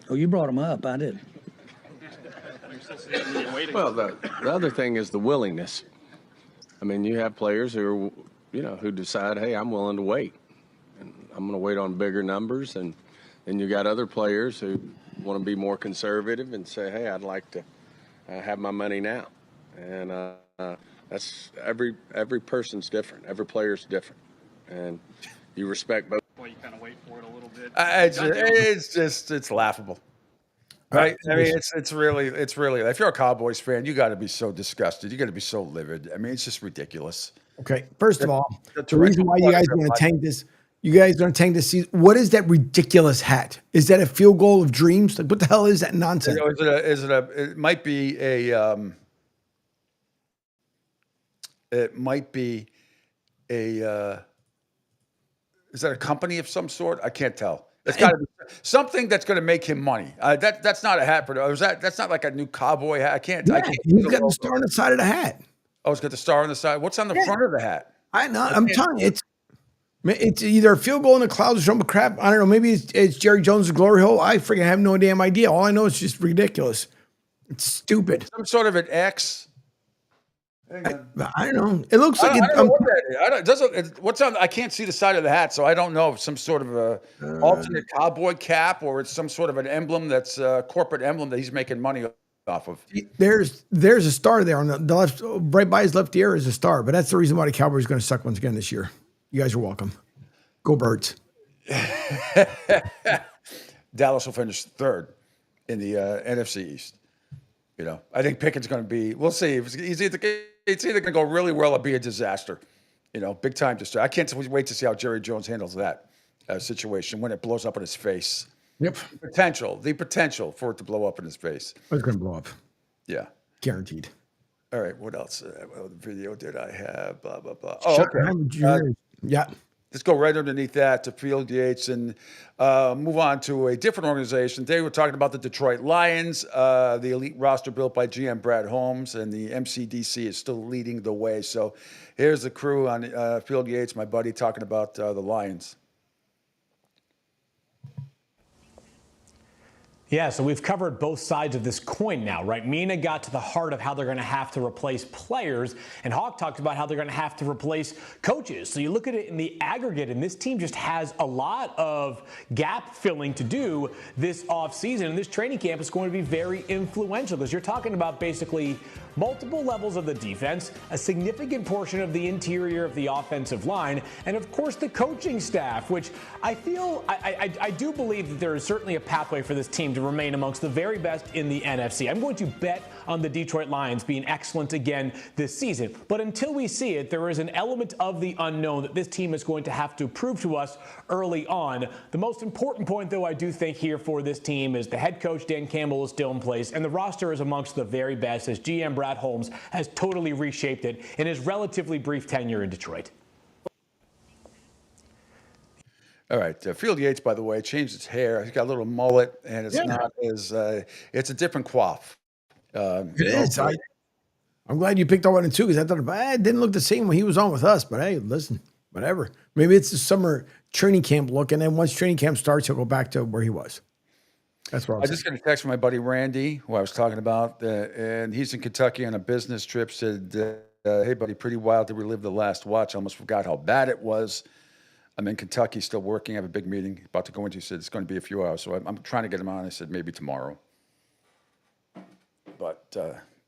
Speaker 8: Oh, you brought them up. I didn't.
Speaker 24: Well, the other thing is the willingness. I mean, you have players who are, who decide, hey, I'm willing to wait, and I'm going to wait on bigger numbers, and then you got other players who want to be more conservative and say, hey, I'd like to have my money now, and that's every person's different, every player's different, and you respect both.
Speaker 9: Well, you kind of wait for it a little bit.
Speaker 5: It's laughable. Right? I mean, it's really, if you're a Cowboys fan, you got to be so disgusted. You got to be so livid. I mean, it's just ridiculous.
Speaker 6: Okay. First of all, the reason why you guys want to tank this, season, what is that ridiculous hat? Is that a field goal of dreams? Like, what the hell is that nonsense?
Speaker 5: It might be a is that a company of some sort? I can't tell. It's got to be something that's going to make him money. That's not a hat, but that's not like a new cowboy hat. I can't.
Speaker 6: Yeah,
Speaker 5: I can't
Speaker 6: he's got the star on the side of the hat.
Speaker 5: Oh, it's got the star on the side. What's on the front of the hat?
Speaker 6: I'm telling you, it's either a field goal in the clouds or some crap. I don't know. Maybe it's Jerry Jones' glory hole. I freaking have no damn idea. All I know is just ridiculous. It's stupid.
Speaker 5: Some sort of an X.
Speaker 6: I don't know. It looks like
Speaker 5: I don't know what that is. It doesn't. What's on? I can't see the side of the hat, so I don't know if some sort of a alternate cowboy cap or it's some sort of an emblem that's a corporate emblem that he's making money off of.
Speaker 6: There's a star there on the left, right by his left ear is a star, but that's the reason why the Cowboys are going to suck once again this year. You guys are welcome. Go Birds.
Speaker 5: Dallas will finish third in the NFC East. You know, I think Pickett's going to be. We'll see. It's either going to go really well or be a disaster. You know, big time disaster. I can't wait to see how Jerry Jones handles that situation when it blows up in his face.
Speaker 6: Yep.
Speaker 5: The potential for it to blow up in his face.
Speaker 6: It's going to blow up.
Speaker 5: Yeah.
Speaker 6: Guaranteed.
Speaker 5: All right. What else? What video did I have? Blah, blah, blah. Oh, okay.
Speaker 6: Yeah.
Speaker 5: Let's go right underneath that to Field Yates and move on to a different organization. Today we're talking about the Detroit Lions, the elite roster built by GM Brad Holmes, and the MCDC is still leading the way. So here's the crew on Field Yates, my buddy, talking about the Lions.
Speaker 10: Yeah, so we've covered both sides of this coin now, right? Mina got to the heart of how they're going to have to replace players, and Hawk talked about how they're going to have to replace coaches. So you look at it in the aggregate, and this team just has a lot of gap filling to do this offseason, and this training camp is going to be very influential because you're talking about basically multiple levels of the defense, a significant portion of the interior of the offensive line, and of course the coaching staff, which I feel, I do believe that there is certainly a pathway for this team to remain amongst the very best in the NFC. I'm going to bet on the Detroit Lions being excellent again this season. But until we see it, there is an element of the unknown that this team is going to have to prove to us early on. The most important point, though, I do think here for this team is the head coach, Dan Campbell, is still in place, and the roster is amongst the very best as GM Brad Holmes has totally reshaped it in his relatively brief tenure in Detroit.
Speaker 5: All right. Field Yates, by the way, changed his hair. He's got a little mullet, and it's not as it's a different coif.
Speaker 6: It is. I'm glad you picked up on it too, because I thought it didn't look the same when he was on with us. But hey, listen, whatever. Maybe it's the summer training camp look, and then once training camp starts, he'll go back to where he was. That's what
Speaker 5: I just got a text from my buddy Randy, who I was talking about, and he's in Kentucky on a business trip. Said, "Hey, buddy, pretty wild to relive the last watch. I almost forgot how bad it was. I'm in Kentucky, still working. I have a big meeting about to go into." He said it's going to be a few hours, so I'm trying to get him on. I said maybe tomorrow, but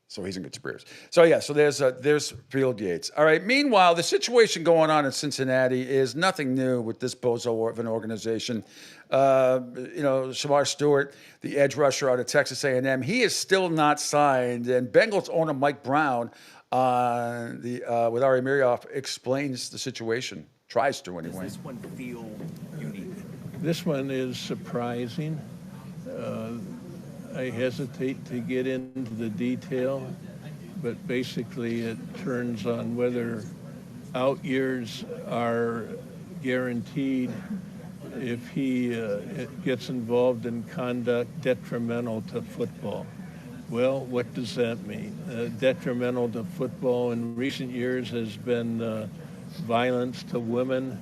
Speaker 5: so he's in good spirits. So yeah, so there's Field Yates. All right. Meanwhile, the situation going on in Cincinnati is nothing new with this bozo of an organization. Shamar Stewart, the edge rusher out of Texas A&M, he is still not signed, and Bengals owner Mike Brown with Ari Mirioff explains the situation. Tries to, anyway.
Speaker 11: Does this one feel unique?
Speaker 12: This one is surprising. I hesitate to get into the detail, but basically it turns on whether out years are guaranteed if he gets involved in conduct detrimental to football. Well, what does that mean? Detrimental to football in recent years has been violence to women.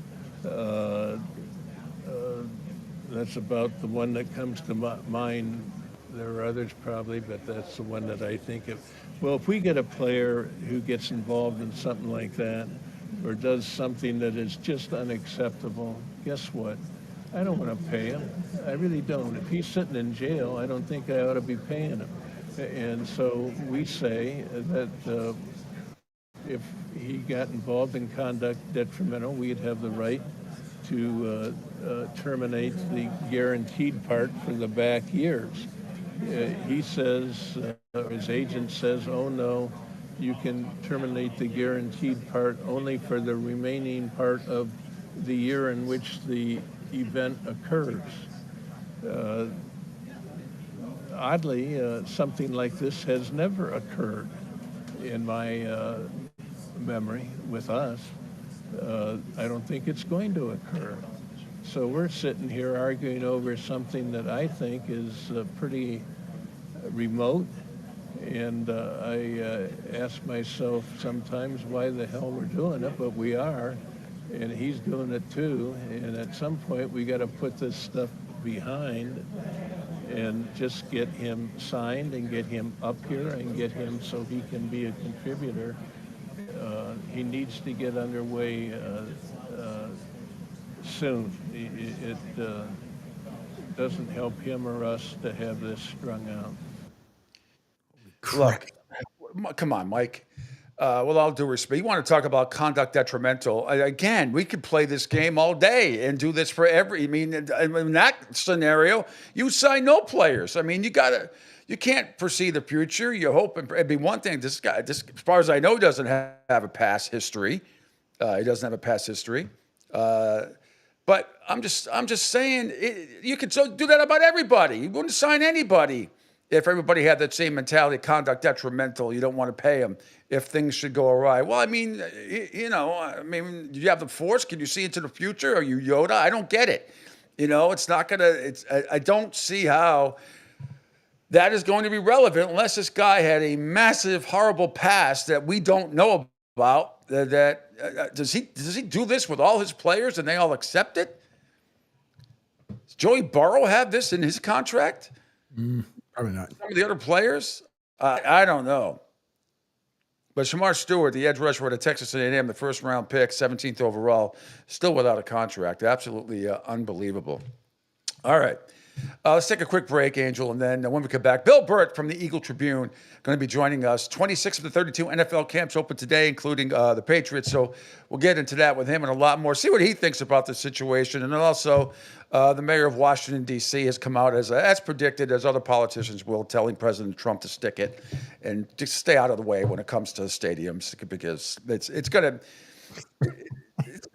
Speaker 12: That's about the one that comes to mind. There are others probably, but that's the one that I think of. Well, if we get a player who gets involved in something like that or does something that is just unacceptable, guess what? I don't want to pay him. I really don't. If he's sitting in jail, I don't think I ought to be paying him. And so we say that if he got involved in conduct detrimental, we'd have the right to terminate the guaranteed part for the back years. He says, his agent says, oh no, you can terminate the guaranteed part only for the remaining part of the year in which the event occurs. Oddly, something like this has never occurred in my memory with us. I don't think it's going to occur. So we're sitting here arguing over something that I think is pretty remote. And I ask myself sometimes why the hell we're doing it, but we are. And he's doing it too. And at some point, we got to put this stuff behind and just get him signed and get him up here and get him so he can be a contributor. He needs to get underway soon. It doesn't help him or us to have this strung out.
Speaker 5: Look, come on, Mike. With all due respect, you want to talk about conduct detrimental. Again, we could play this game all day and do this for every. I mean, in that scenario, you sign no players. I mean, you can't foresee the future. You hope it'd be one thing. This guy, as far as I know, doesn't have a past history. He doesn't have a past history. But I'm just saying, you could do that about everybody. You wouldn't sign anybody if everybody had that same mentality, conduct detrimental. You don't want to pay them if things should go awry. Well, I mean, do you have the force? Can you see into the future? Are you Yoda? I don't get it. It's not gonna. I don't see how that is going to be relevant unless this guy had a massive, horrible past that we don't know about. Does he do this with all his players and they all accept it? Does Joey Burrow have this in his contract?
Speaker 6: Probably not.
Speaker 5: Some of the other players, I don't know. But Shamar Stewart, the edge rusher at Texas A&M, the first-round pick, 17th overall, still without a contract. Absolutely unbelievable. All right. Let's take a quick break, Angel, and then when we come back, Bill Burt from the Eagle Tribune going to be joining us. 26 of the 32 NFL camps open today, including the Patriots. So we'll get into that with him and a lot more. See what he thinks about the situation. And then also the mayor of Washington, D.C. has come out as predicted, as other politicians will, telling President Trump to stick it and just stay out of the way when it comes to stadiums, because it's going to... It's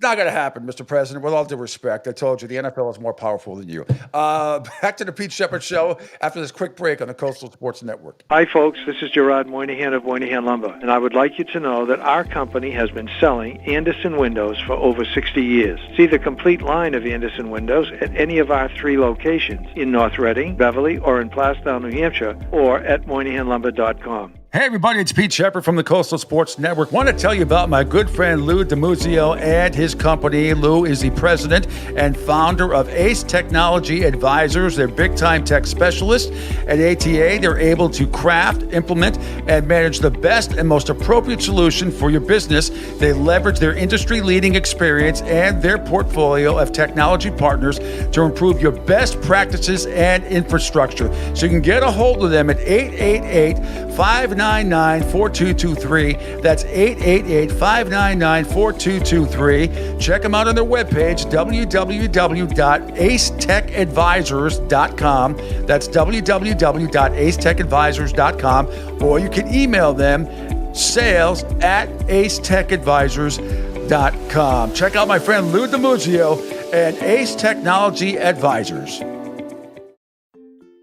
Speaker 5: not going to happen, Mr. President. With all due respect, I told you the NFL is more powerful than you. Back to the Pete Shepard Show after this quick break on the Coastal Sports Network.
Speaker 1: Hi, folks. This is Gerard Moynihan of Moynihan Lumber, and I would like you to know that our company has been selling Anderson windows for over 60 years. See the complete line of Anderson windows at any of our 3 locations in North Reading, Beverly, or in Plastown, New Hampshire, or at MoynihanLumber.com.
Speaker 5: Hey, everybody, it's Pete Shepard from the Coastal Sports Network. Want to tell you about my good friend Lou DiMuzio and his company. Lou is the president and founder of Ace Technology Advisors. They're big-time tech specialists. At ATA, they're able to craft, implement, and manage the best and most appropriate solution for your business. They leverage their industry-leading experience and their portfolio of technology partners to improve your best practices and infrastructure. So you can get a hold of them at 888-599-4223. That's 888-599-4223. Check them out on their webpage, www.acetechadvisors.com. That's www.acetechadvisors.com. Or you can email them, sales@acetechadvisors.com. Check out my friend Lou DiMuzio and Ace Technology Advisors.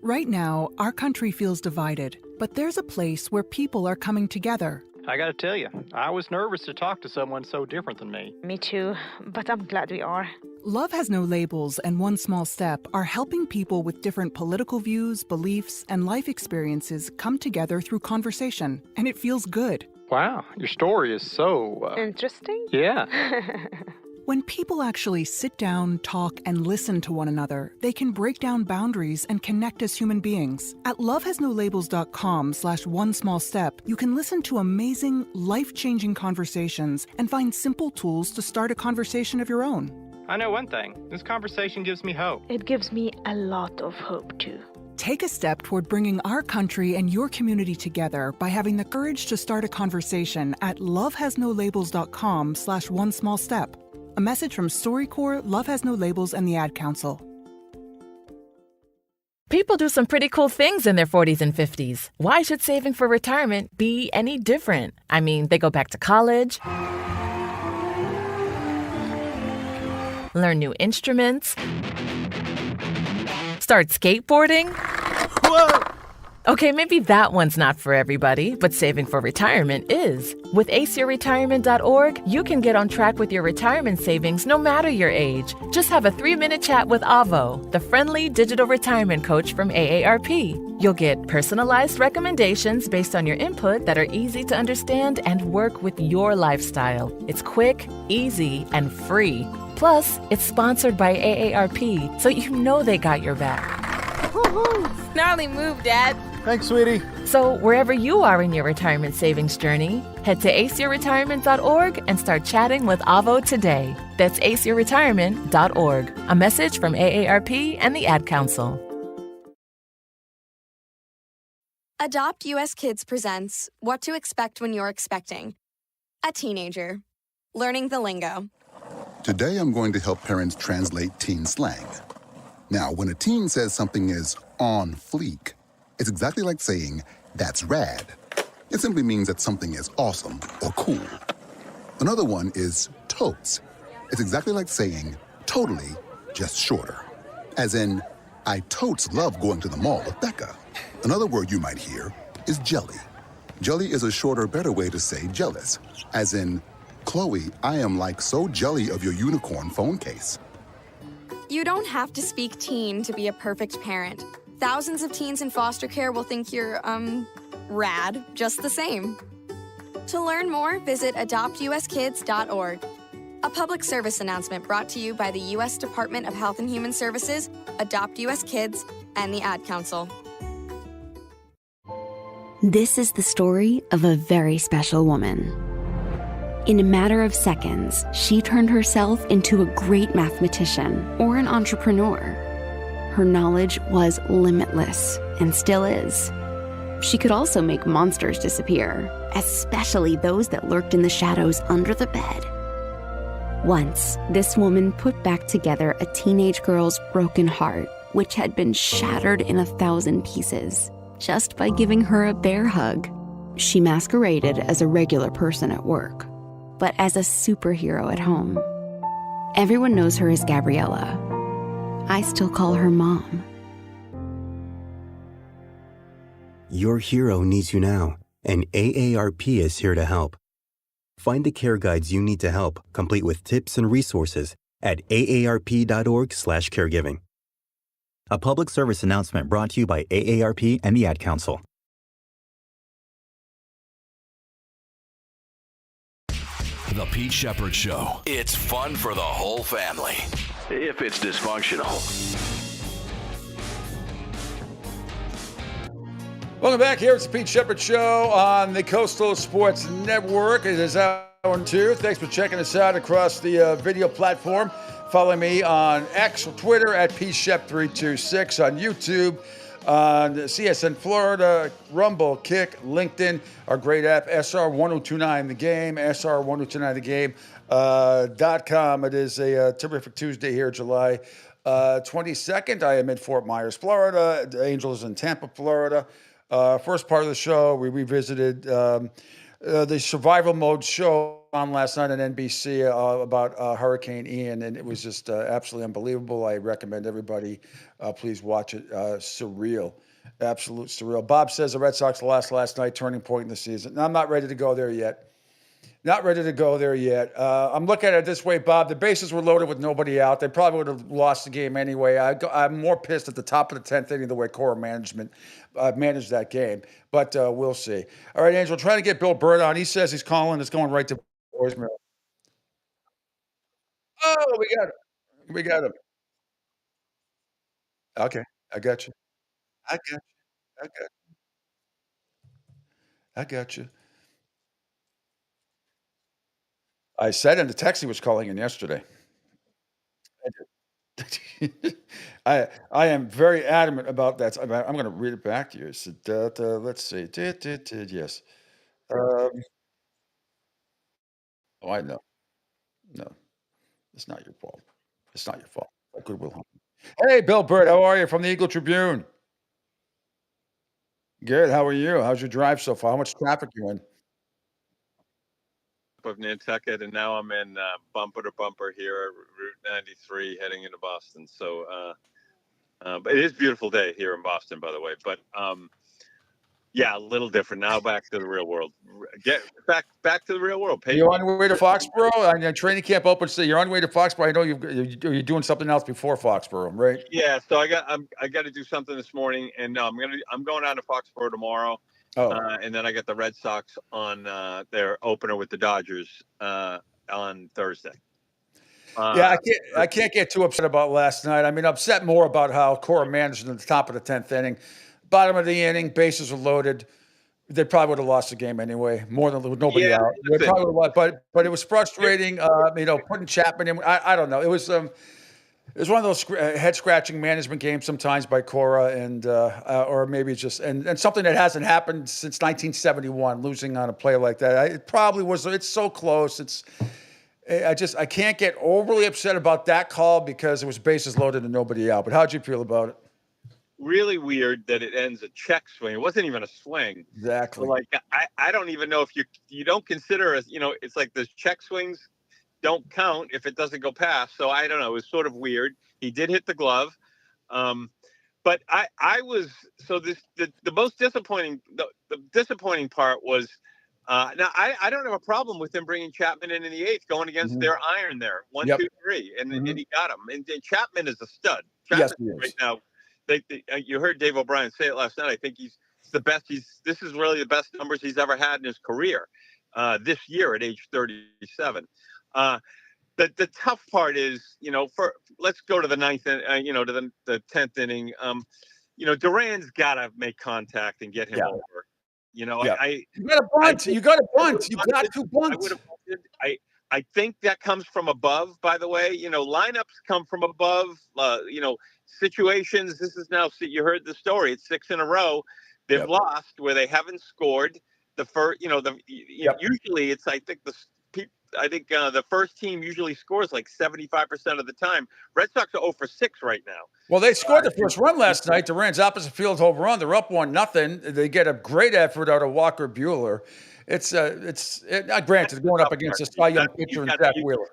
Speaker 3: Right now, our country feels divided, but there's a place where people are coming together.
Speaker 13: I gotta tell you, I was nervous to talk to someone so different than me.
Speaker 14: Me too, but I'm glad we are.
Speaker 3: Love Has No Labels and One Small Step are helping people with different political views, beliefs, and life experiences come together through conversation, and it feels good.
Speaker 13: Wow, your story is so...
Speaker 14: Interesting?
Speaker 13: Yeah.
Speaker 3: When people actually sit down, talk, and listen to one another, they can break down boundaries and connect as human beings. At lovehasnolabels.com/onesmallstep, you can listen to amazing, life-changing conversations and find simple tools to start a conversation of your own.
Speaker 13: I know one thing. This conversation gives me hope.
Speaker 14: It gives me a lot of hope, too.
Speaker 3: Take a step toward bringing our country and your community together by having the courage to start a conversation at lovehasnolabels.com/onesmallstep. A message from StoryCorps, Love Has No Labels, and the Ad Council.
Speaker 25: People do some pretty cool things in their 40s and 50s. Why should saving for retirement be any different? I mean, they go back to college, learn new instruments, start skateboarding.
Speaker 26: Whoa!
Speaker 25: Okay, maybe that one's not for everybody, but saving for retirement is. With aceyourretirement.org, you can get on track with your retirement savings no matter your age. Just have a 3-minute chat with Avo, the friendly digital retirement coach from AARP. You'll get personalized recommendations based on your input that are easy to understand and work with your lifestyle. It's quick, easy, and free. Plus, it's sponsored by AARP, so you know they got your back.
Speaker 2: Gnarly move, Dad.
Speaker 15: Thanks, sweetie.
Speaker 25: So wherever you are in your retirement savings journey, head to aceyourretirement.org and start chatting with Avo today. That's aceyourretirement.org. A message from AARP and the Ad Council.
Speaker 16: Adopt US Kids presents What to Expect When You're Expecting. A teenager. Learning the lingo.
Speaker 17: Today I'm going to help parents translate teen slang. Now, when a teen says something is on fleek, it's exactly like saying, that's rad. It simply means that something is awesome or cool. Another one is totes. It's exactly like saying, totally, just shorter. As in, I totes love going to the mall with Becca. Another word you might hear is jelly. Jelly is a shorter, better way to say jealous. As in, Chloe, I am like so jelly of your unicorn phone case.
Speaker 16: You don't have to speak teen to be a perfect parent. Thousands of teens in foster care will think you're, rad, just the same. To learn more, visit adoptuskids.org. A public service announcement brought to you by the U.S. Department of Health and Human Services, Adopt U.S. Kids, and the Ad Council.
Speaker 18: This is the story of a very special woman. In a matter of seconds, she turned herself into a great mathematician or an entrepreneur. Her knowledge was limitless and still is. She could also make monsters disappear, especially those that lurked in the shadows under the bed. Once, this woman put back together a teenage girl's broken heart, which had been shattered in 1,000 pieces, just by giving her a bear hug. She masqueraded as a regular person at work, but as a superhero at home. Everyone knows her as Gabriella. I still call her Mom.
Speaker 26: Your hero needs you now, and AARP is here to help. Find the care guides you need to help, complete with tips and resources at aarp.org/caregiving. A public service announcement brought to you by AARP and the Ad Council.
Speaker 27: The Pete Shepard Show. It's fun for the whole family, if it's dysfunctional.
Speaker 5: Welcome back. Here it's the Pete Shepard Show on the Coastal Sports Network. It is hour 2. Thanks for checking us out across the video platform. Follow me on X or Twitter at PShep326, on YouTube, on CSN Florida, Rumble, Kick, LinkedIn, our great app, SR1029 The Game, SR1029TheGame.com. It is a terrific Tuesday here, July 22nd. I am in Fort Myers, Florida. The Angels in Tampa, Florida. First part of the show, we revisited the survival mode show on last night on NBC about Hurricane Ian, and it was just absolutely unbelievable. I recommend everybody please watch it. Surreal, absolute surreal. Bob says the Red Sox lost last night, turning point in the season. Now, I'm not ready to go there yet. Not ready to go there yet. I'm looking at it this way, Bob. The bases were loaded with nobody out. They probably would have lost the game anyway. I'm more pissed at the top of the 10th inning the way Cora management managed that game. But we'll see. All right, Angel, trying to get Bill Burt on. He says he's calling. It's going right to voicemail. Oh, we got it. We got him. Okay, I got you. I got you. I got you. I got you. I said in the text he was calling in yesterday. I am very adamant about that. I'm going to read it back to you. It said, let's see. Yes. Um, oh, I know. No, it's not your fault. It's not your fault. Goodwill Hunting. Hey, Bill Burt, how are you from the Eagle Tribune? Good. How are you? How's your drive so far? How much traffic you in?
Speaker 28: Of Nantucket, and now I'm in bumper to bumper here at Route 93 heading into Boston. So, but it is a beautiful day here in Boston, by the way. But Yeah, a little different now. Back to the real world. Get back to the real world.
Speaker 5: You're on your way to Foxborough. I mean, training camp opens. So you're on your way to Foxborough. I know you're doing something else before Foxborough, right?
Speaker 28: Yeah, so I got to do something this morning, and no, I'm going down to Foxborough tomorrow, and then I got the Red Sox on their opener with the Dodgers on Thursday.
Speaker 5: Yeah, I can't get too upset about last night. I mean, upset more about how Cora managed in the top of the 10th inning, bottom of the inning, bases were loaded. They probably would have lost the game anyway, more than with nobody out. They probably would have lost, but it was frustrating. Putting Chapman in. I don't know. It was one of those head scratching management games sometimes by Cora, and or maybe it's just and something that hasn't happened since 1971, losing on a play like that. It probably was. It's so close. I can't get overly upset about that call because it was bases loaded and nobody out. But how'd you feel about it?
Speaker 28: Really weird that it ends a check swing. It wasn't even a swing.
Speaker 5: Exactly.
Speaker 28: So like I don't even know if you don't consider it's like the check swings don't count if it doesn't go past. So I don't know. It was sort of weird. He did hit the glove. But I was the most disappointing the disappointing part was now I don't have a problem with him bringing Chapman in the eighth, going against their iron there 1, 2, 3, and he got him. And Chapman is a stud. Chapman right now. You heard Dave O'Brien say it last night. I think he's the best. This is really the best numbers he's ever had in his career this year at age 37. The tough part is, let's go to the ninth, to the 10th inning. Duran's got to make contact and get him over. You got
Speaker 5: a bunt. You got a bunt. You got to bunt.
Speaker 28: I think that comes from above, by the way. Lineups come from above. Situations. This is now, you heard the story. It's 6 in a row. They've lost where they haven't scored. The first, usually it's, I think the first team usually scores like 75% of the time. Red Sox are 0 for 6 right now.
Speaker 5: Well, they scored the first run last night. Duran's opposite field home run. They're up 1-0. They get a great effort out of Walker Buehler. It's granted going up against a Cy Young pitcher and Zach Wheeler.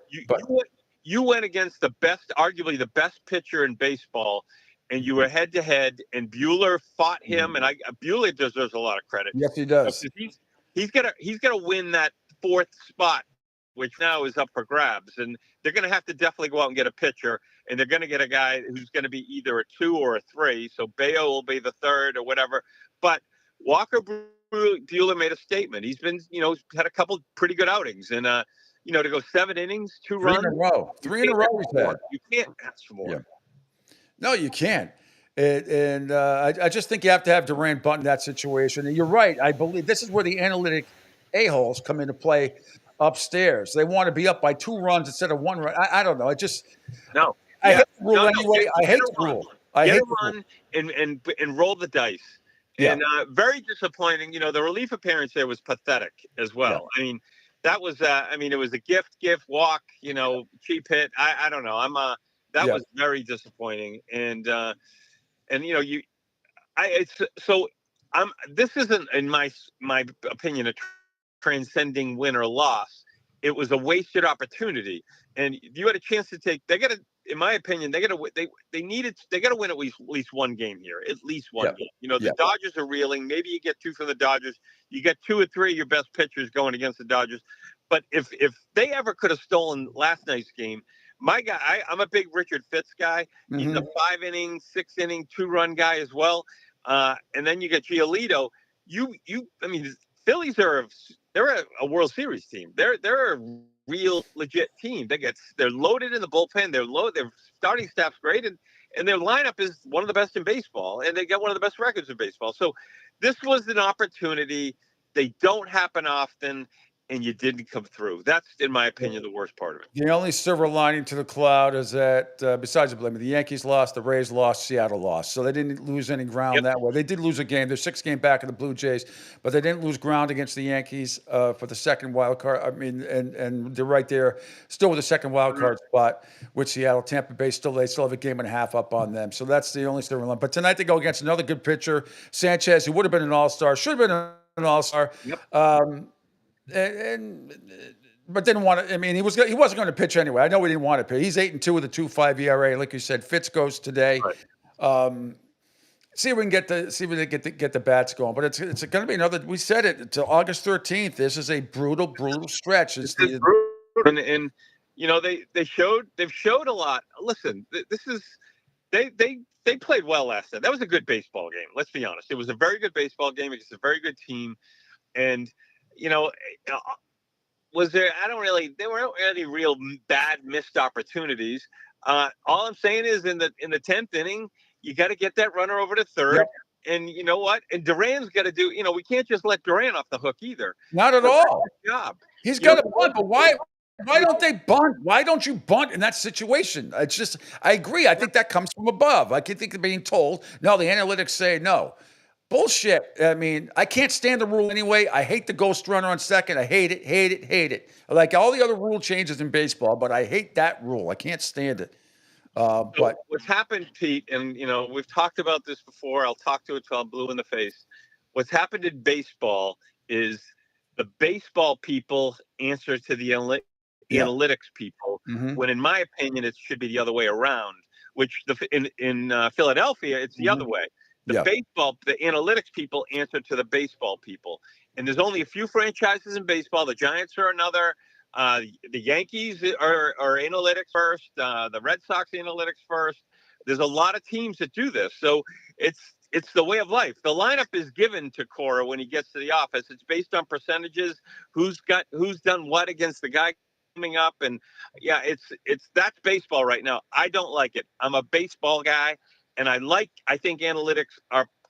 Speaker 28: You went against arguably the best pitcher in baseball, and you were head to head. And Buehler fought him, and Buehler deserves a lot of credit.
Speaker 5: Yes, he does.
Speaker 28: He's gonna win that 4th spot, which now is up for grabs, and they're gonna have to definitely go out and get a pitcher, and they're gonna get a guy who's gonna be either a 2 or a 3. So Bayo will be the 3rd or whatever. But Walker Buehler made a statement. He's been, had a couple pretty good outings, and to go 7 innings, 2 runs.
Speaker 5: 3 in a row he's had.
Speaker 28: You can't ask for more.
Speaker 5: Yeah. No, you can't. I just think you have to have Duran bunt in that situation. And you're right. I believe this is where the analytic a-holes come into play upstairs. They want to be up by 2 runs instead of 1 run. I don't know. I hate the rule anyway. I hate the rule.
Speaker 28: Get a run and roll the dice.
Speaker 5: Yeah.
Speaker 28: And very disappointing. The relief appearance there was pathetic as well. Yeah. I mean, that was it was a gift walk, cheap hit. I don't know. That was very disappointing. And this isn't, in my opinion, a transcending win or loss. It was a wasted opportunity. And you had a chance to in my opinion, they got to win at least one game here, at least one game. The Dodgers are reeling. Maybe you get 2 from the Dodgers. You get 2 or 3 of your best pitchers going against the Dodgers. But if they ever could have stolen last night's game, my guy, I'm a big Richard Fitz guy. He's a 5-inning, 6-inning, 2-run guy as well. And then you get Giolito. Phillies they're a World Series team. They're a real legit team. They're loaded in the bullpen. Their starting staff's great, and their lineup is one of the best in baseball, and they got one of the best records in baseball. So this was an opportunity. They don't happen often, and you didn't come through. That's, in my opinion, the worst part of it.
Speaker 5: The only silver lining to the cloud is that, besides the Yankees lost, the Rays lost, Seattle lost. So they didn't lose any ground that way. They did lose a game. They're 6 games back of the Blue Jays, but they didn't lose ground against the Yankees for the second wild card. And they're right there, still with the second wild card spot with Seattle. Tampa Bay they still have a game and a half up on them. So that's the only silver lining. But tonight they go against another good pitcher, Sanchez, who would have been an all-star, should have been an all-star.
Speaker 28: Yep.
Speaker 5: But didn't want to. He wasn't going to pitch anyway. I know he didn't want to pitch. He's 8-2 with a 2.5 ERA. Like you said, Fitz goes today.
Speaker 28: Right.
Speaker 5: See if we can get the bats going. But it's going to be another. We said it until August 13th. This is a brutal stretch. It's the
Speaker 28: and they've showed a lot. Listen, this is they played well last night. That was a good baseball game. Let's be honest. It was a very good baseball game against a very good team. And was there? There weren't any real bad missed opportunities. All I'm saying is in the 10th inning, you got to get that runner over to third.
Speaker 5: Yep.
Speaker 28: And you know what? And Duran's got to do. We can't just let Duran off the hook either.
Speaker 5: Not at all.
Speaker 28: Job.
Speaker 5: He's got to bunt, but why? Why don't they bunt? Why don't you bunt in that situation? It's just, I agree. I think that comes from above. I can think of being told, no, the analytics say no. Bullshit. I mean, I can't stand the rule anyway. I hate the ghost runner on second. I hate it, hate it, hate it. I like all the other rule changes in baseball, but I hate that rule. I can't stand it. But
Speaker 28: what's happened, Pete, and we've talked about this before. I'll talk to it till I'm blue in the face. What's happened in baseball is the baseball people answer to the analytics people, when in my opinion it should be the other way around. Which in Philadelphia it's the other way. The analytics people answer to the baseball people, and there's only a few franchises in baseball. The Giants are another. The Yankees are analytics first. The Red Sox analytics first. There's a lot of teams that do this, so it's the way of life. The lineup is given to Cora when he gets to the office. It's based on percentages, who's done what against the guy coming up, and that's baseball right now. I don't like it. I'm a baseball guy, and I think analytics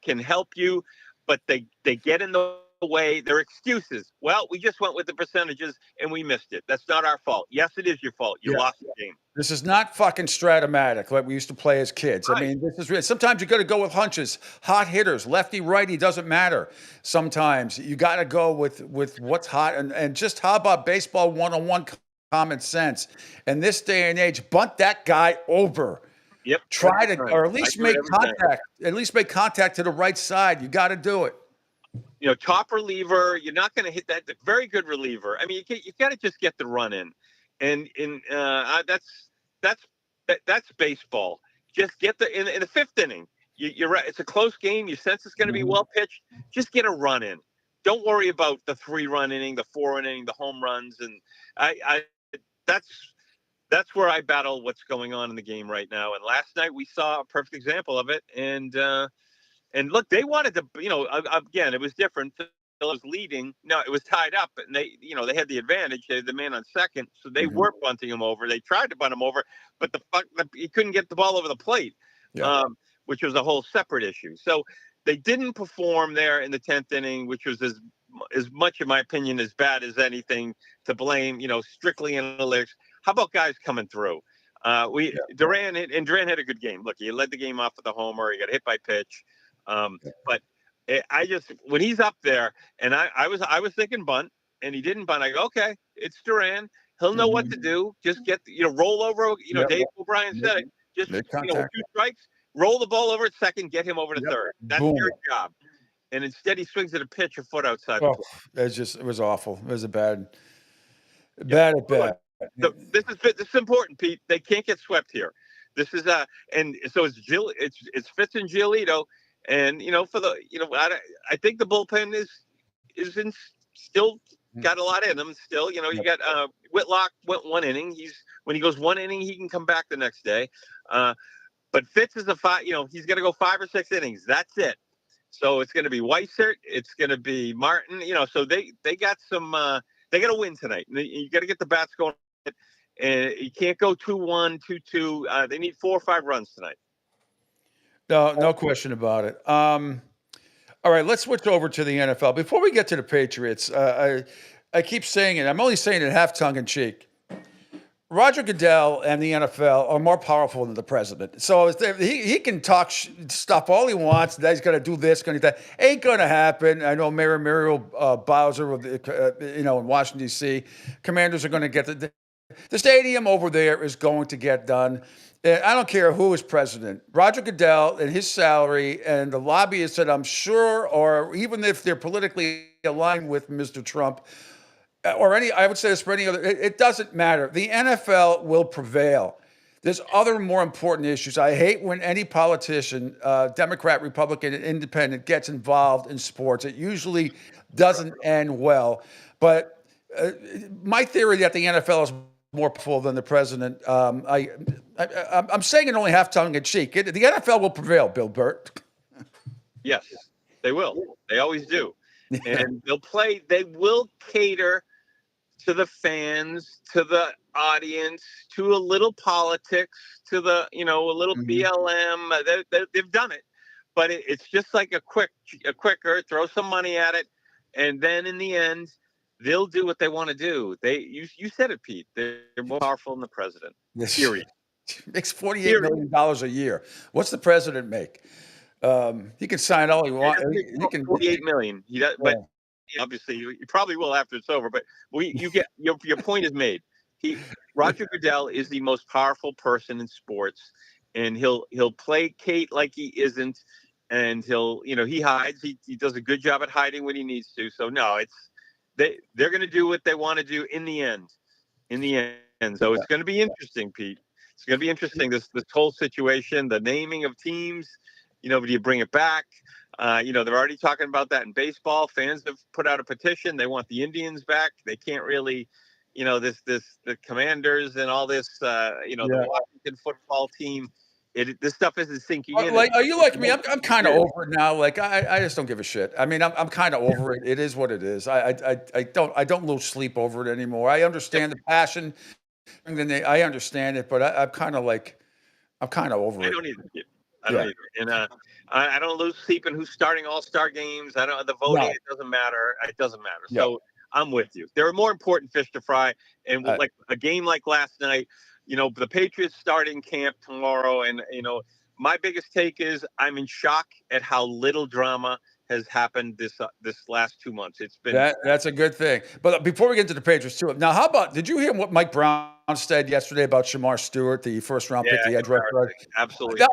Speaker 28: can help you, but they get in the way. They're excuses. Well, we just went with the percentages and we missed it. That's not our fault. Yes, it is your fault. You lost the game.
Speaker 5: This is not fucking Stratomatic like we used to play as kids. Right. I mean, this is real. Sometimes you got to go with hunches, hot hitters, lefty, righty, doesn't matter. Sometimes you got to go with what's hot, and just how about baseball 101 common sense? In this day and age, bunt that guy over.
Speaker 28: Yep.
Speaker 5: Try to, or at least make contact. At least make contact to the right side. You got to do it.
Speaker 28: Top reliever, you're not going to hit that. Very good reliever. I mean, you got to just get the run in, and that's baseball. Just get in the fifth inning. You're right. It's a close game. You sense it's going to be well pitched. Just get a run in. Don't worry about the 3-run inning, the 4-run inning, the home runs, and that's where I battle what's going on in the game right now. And last night we saw a perfect example of it. And look, they wanted to, again, it was different. Phil was leading. No, it was tied up, and they had the advantage. They had the man on second, so they were bunting him over. They tried to bunt him over, but he couldn't get the ball over the plate, which was a whole separate issue. So they didn't perform there in the 10th inning, which was as much, in my opinion, as bad as anything to blame. Strictly analytics. How about guys coming through? Duran had a good game. Look, he led the game off with a homer. He got hit by pitch. But when he's up there, and I was thinking bunt, and he didn't bunt. I go, okay, it's Duran. He'll know what to do. Just get roll over. Dave O'Brien said it. Just with 2 strikes, roll the ball over at second, get him over to third. That's your job. And instead, he swings at a pitch a foot outside.
Speaker 5: It was awful. It was a bad at bat.
Speaker 28: This is important, Pete. They can't get swept here. This is and so it's Fitz and Giolito. And I think the bullpen is still got a lot in them. Still, you got Whitlock went 1 inning. When he goes 1 inning, he can come back the next day. But Fitz is he's going to go 5 or 6 innings. That's it. So it's going to be Weissert. It's going to be Martin. So they got some. They got to win tonight. You got to get the bats going. And you can't go 2-1, 2-2. They need 4 or 5 runs tonight.
Speaker 5: No question about it. All right, let's switch over to the NFL. Before we get to the Patriots, I keep saying it. I'm only saying it half tongue in cheek. Roger Goodell and the NFL are more powerful than the president. So he can talk stuff all he wants. That he's going to do this, going to do that. Ain't going to happen. I know Mayor Muriel Bowser, in Washington, D.C., Commanders are going to get the stadium over there is going to get done. I don't care who is president. Roger Goodell and his salary and the lobbyists that I'm sure, or even if they're politically aligned with Mr. Trump, or I would say this for any other, it doesn't matter. The NFL will prevail. There's other more important issues. I hate when any politician, Democrat, Republican, Independent, gets involved in sports. It usually doesn't end well. But my theory that the NFL is more powerful than the president, I'm saying it only half tongue in cheek. The NFL will prevail, Bill Burt.
Speaker 28: Yes, they will. They always do. And they will cater to the fans, to the audience, to a little politics, to a little BLM. They've done it, but it's just like a quicker, throw some money at it. And then in the end, they'll do what they want to do. You said it, Pete. They're more powerful than the president. Period.
Speaker 5: Makes $48 million a year. What's the president make? He can sign all he wants. He can
Speaker 28: $48 million. He does, but obviously you probably will after it's over. But you get your point is made. Roger Goodell is the most powerful person in sports, and he'll placate like he isn't, and he hides. He does a good job at hiding when he needs to. So no, they're going to do what they want to do in the end. So it's going to be interesting, Pete. It's going to be interesting, this whole situation, the naming of teams. Do you bring it back? They're already talking about that in baseball. Fans have put out a petition. They want the Indians back. They can't really, the Commanders and all this, the Washington football team. This stuff isn't sinking in.
Speaker 5: Are you like me? I'm kind of over it now. Like I just don't give a shit. I mean, I'm kind of over it. It is what it is. I don't lose sleep over it anymore. I understand the passion. I understand it, but I'm kind of over it.
Speaker 28: I don't either. And I don't lose sleep in who's starting all-star games. The voting. No. It doesn't matter. It doesn't matter. Yeah. So I'm with you. There are more important fish to fry. And like a game like last night, the Patriots starting camp tomorrow. And, my biggest take is I'm in shock at how little drama has happened this last 2 months. It's been
Speaker 5: that's a good thing. But before we get into the Patriots too, now did you hear what Mike Brown said yesterday about Shamar Stewart, the first round pick, the edge rusher?
Speaker 28: Absolutely.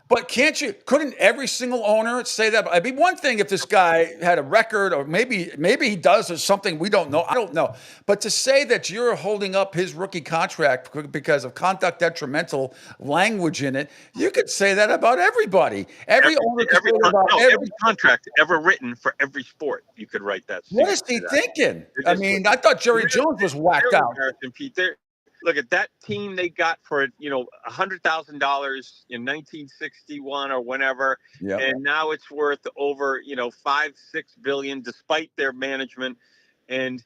Speaker 5: But couldn't every single owner say that? I mean, one thing if this guy had a record, or maybe he does, or something we don't know. I don't know. But to say that you're holding up his rookie contract because of conduct detrimental language in it, you could say that about everybody. Every
Speaker 28: contract ever written for every sport, you could write that.
Speaker 5: What is he thinking? I mean, I thought Jerry Jones was whacked out.
Speaker 28: Look at that team they got for $100,000 in 1961 or whenever, and now it's worth over $5-6 billion, despite their management. And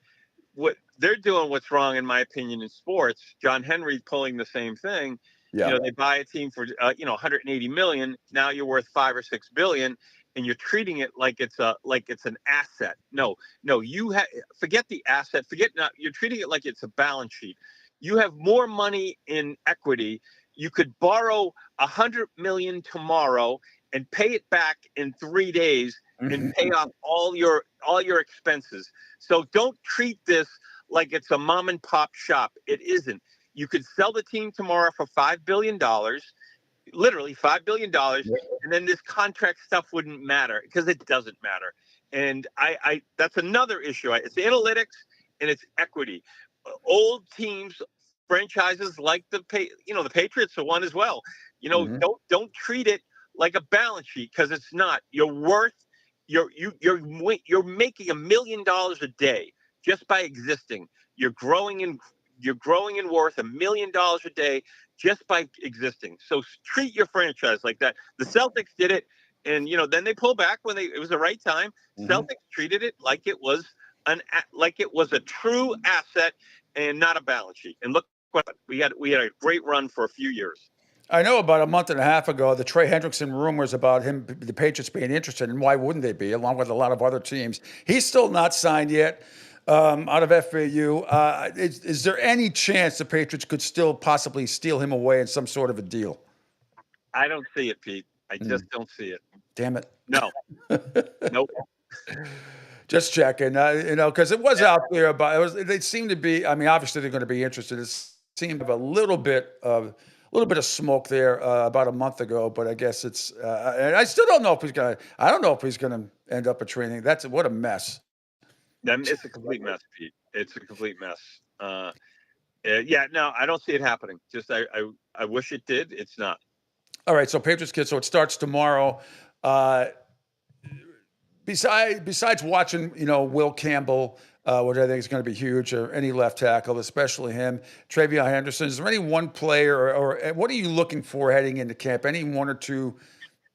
Speaker 28: what they're doing, what's wrong in my opinion in sports. John Henry pulling the same thing. Yeah. They buy a team for $180 million. Now you're worth $5 or $6 billion. And you're treating it like it's an asset. No, forget the asset. You're treating it like it's a balance sheet. You have more money in equity. You could borrow $100 million tomorrow and pay it back in 3 days and pay off all your expenses. So don't treat this like it's a mom and pop shop. It isn't. You could sell the team tomorrow for $5 billion. Literally $5 billion, and then this contract stuff wouldn't matter because it doesn't matter. And I that's another issue. It's analytics and it's equity. Old teams, franchises like the Patriots are one as well. Don't treat it like a balance sheet because it's not. You're making $1 million a day just by existing. You're growing in worth $1 million a day just by existing. So treat your franchise like that. The Celtics did it, and then they pulled back when it was the right time. Celtics treated it like it was a true asset and not a balance sheet. And look what we had a great run for a few years.
Speaker 5: I know about a month and a half ago, the Trey Hendrickson rumors about him, the Patriots being interested, and why wouldn't they be, along with a lot of other teams. He's still not signed yet. Out of FAU. Is there any chance the Patriots could still possibly steal him away in some sort of a deal?
Speaker 28: I don't see it, Pete. I just don't see it.
Speaker 5: Damn it.
Speaker 28: No. Nope.
Speaker 5: Just checking, because it was out there, but they seem to be. I mean, obviously they're going to be interested. It seemed to have a little bit of smoke there about a month ago, but I guess it's. And I still don't know if he's going to. I don't know if he's going to end up at training. What a mess.
Speaker 28: It's a complete mess, Pete. It's a complete mess. No, I don't see it happening. I wish it did. It's not.
Speaker 5: All right, so Patriots kids. So it starts tomorrow. Besides watching, Will Campbell, which I think is going to be huge, or any left tackle, especially him, Travion Henderson. Is there any one player, or what are you looking for heading into camp? Any one or two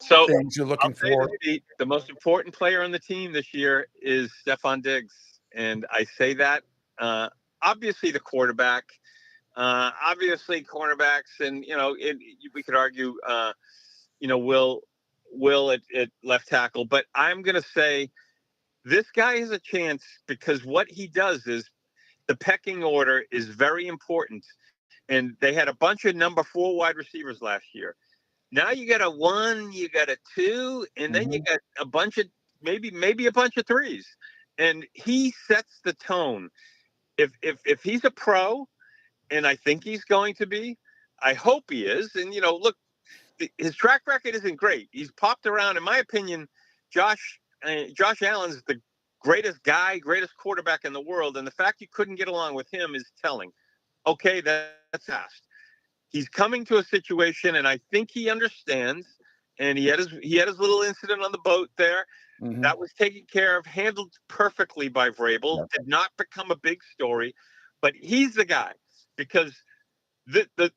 Speaker 5: things you're looking for?
Speaker 28: The most important player on the team this year is Stephon Diggs, and I say that obviously the quarterback, obviously cornerbacks, and we could argue, Will at left tackle, but I'm going to say this guy has a chance because what he does is the pecking order is very important, and they had a bunch of number 4 wide receivers last year. Now you got a 1, you got a 2, and then you got a bunch of maybe a bunch of 3s, and he sets the tone. If he's a pro, and I think he's going to be, I hope he is. And look, his track record isn't great. He's popped around. In my opinion, Josh Allen's the greatest quarterback in the world, and the fact you couldn't get along with him is telling. Okay, that's fast. He's coming to a situation, and I think he understands. And he had his little incident on the boat there. That was taken care of, handled perfectly by Vrabel. Did not become a big story, but he's the guy because the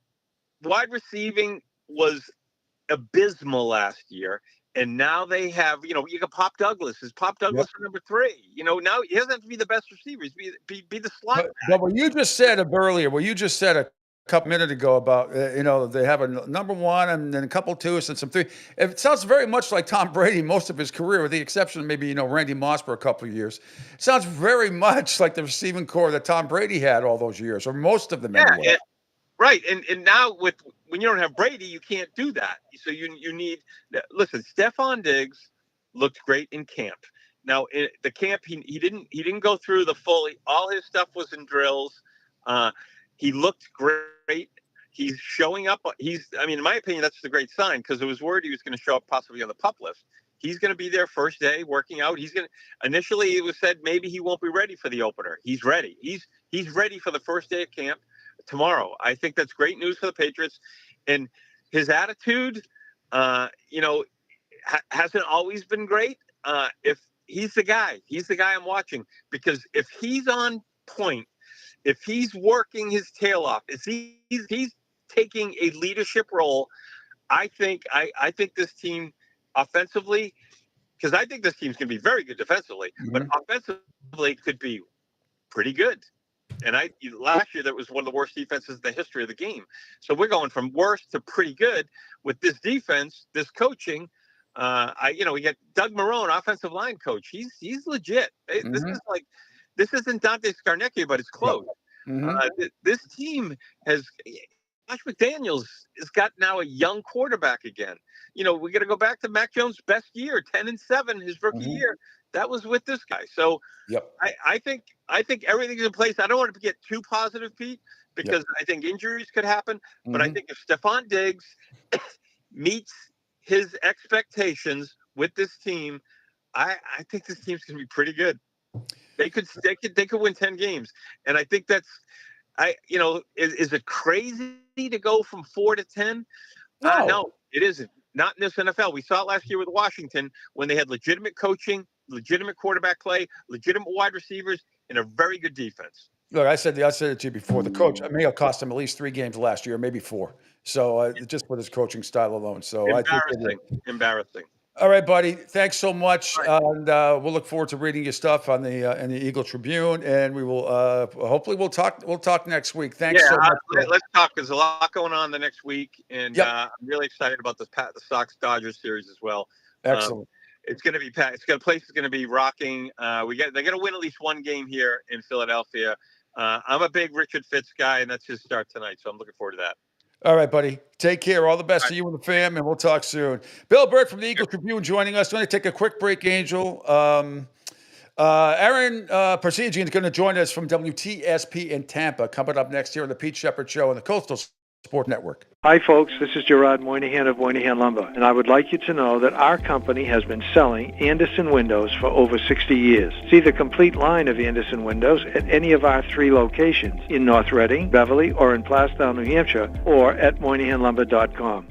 Speaker 28: wide receiving was abysmal last year, and now they have you got Pop Douglas. Is Pop Douglas for number 3? Now he doesn't have to be the best receiver. He's be the slot.
Speaker 5: But what you just said earlier, a couple minutes ago about they have a number 1 and then a couple 2s and some 3. It sounds very much like Tom Brady most of his career, with the exception of maybe Randy Moss for a couple of years. It sounds very much like the receiving core that Tom Brady had all those years, or most of them anyway.
Speaker 28: Right, and now when you don't have Brady, you can't do that. So you need. Listen, Stephon Diggs looked great in camp. Now in the camp, he didn't go through the full. All his stuff was in drills. He looked great. He's showing up. In my opinion, that's the great sign, because I was worried he was going to show up possibly on the PUP list. He's going to be there first day working out. Initially it was said maybe he won't be ready for the opener. He's ready. He's ready for the first day of camp tomorrow. I think that's great news for the Patriots. And his attitude, hasn't always been great. If he's the guy I'm watching, because if he's on point, if he's working his tail off, if he's taking a leadership role, I think this team offensively, because I think this team's going to be very good defensively, but offensively could be pretty good. And last year that was one of the worst defenses in the history of the game. So we're going from worst to pretty good with this defense, this coaching. We got Doug Marrone, offensive line coach. He's legit. This isn't Dante Scarnecchia, but it's close. This team has. Josh McDaniels has got now a young quarterback again. We got to go back to Mac Jones' best year, 10-7, his rookie year. That was with this guy. So I think everything's in place. I don't want to get too positive, Pete, because I think injuries could happen. But I think if Stephon Diggs meets his expectations with this team, I think this team's going to be pretty good. They could win 10 games, and I think that's. Is it crazy to go from 4 to 10? No, it isn't. Not in this NFL. We saw it last year with Washington when they had legitimate coaching, legitimate quarterback play, legitimate wide receivers, and a very good defense.
Speaker 5: Look, I said it to you before. The coach may have cost him at least 3 games last year, maybe 4. So just with his coaching style alone. So
Speaker 28: Embarrassing.
Speaker 5: All right, buddy. Thanks so much, and we'll look forward to reading your stuff on the Eagle Tribune, and we will hopefully we'll talk next week. Thanks so much.
Speaker 28: Let's talk. There's a lot going on the next week, and I'm really excited about the Sox Dodgers series as well.
Speaker 5: Excellent.
Speaker 28: It's going to be packed. The place is going to be rocking. They're going to win at least one game here in Philadelphia. I'm a big Richard Fitz guy, and that's his start tonight, so I'm looking forward to that.
Speaker 5: All right, buddy. Take care. All the best to you and the fam, and we'll talk soon. Bill Burt from the Eagle Tribune joining us. We're going to take a quick break, Angel. Aaron Parseghian is going to join us from WTSP in Tampa, coming up next here on the Pete Shepherd Show on the Coastal Sport Network.
Speaker 1: Hi, folks. This is Gerard Moynihan of Moynihan Lumber, and I would like you to know that our company has been selling Andersen windows for over 60 years. See the complete line of Andersen windows at any of our 3 locations in North Reading, Beverly, or in Plastown, New Hampshire, or at MoynihanLumber.com.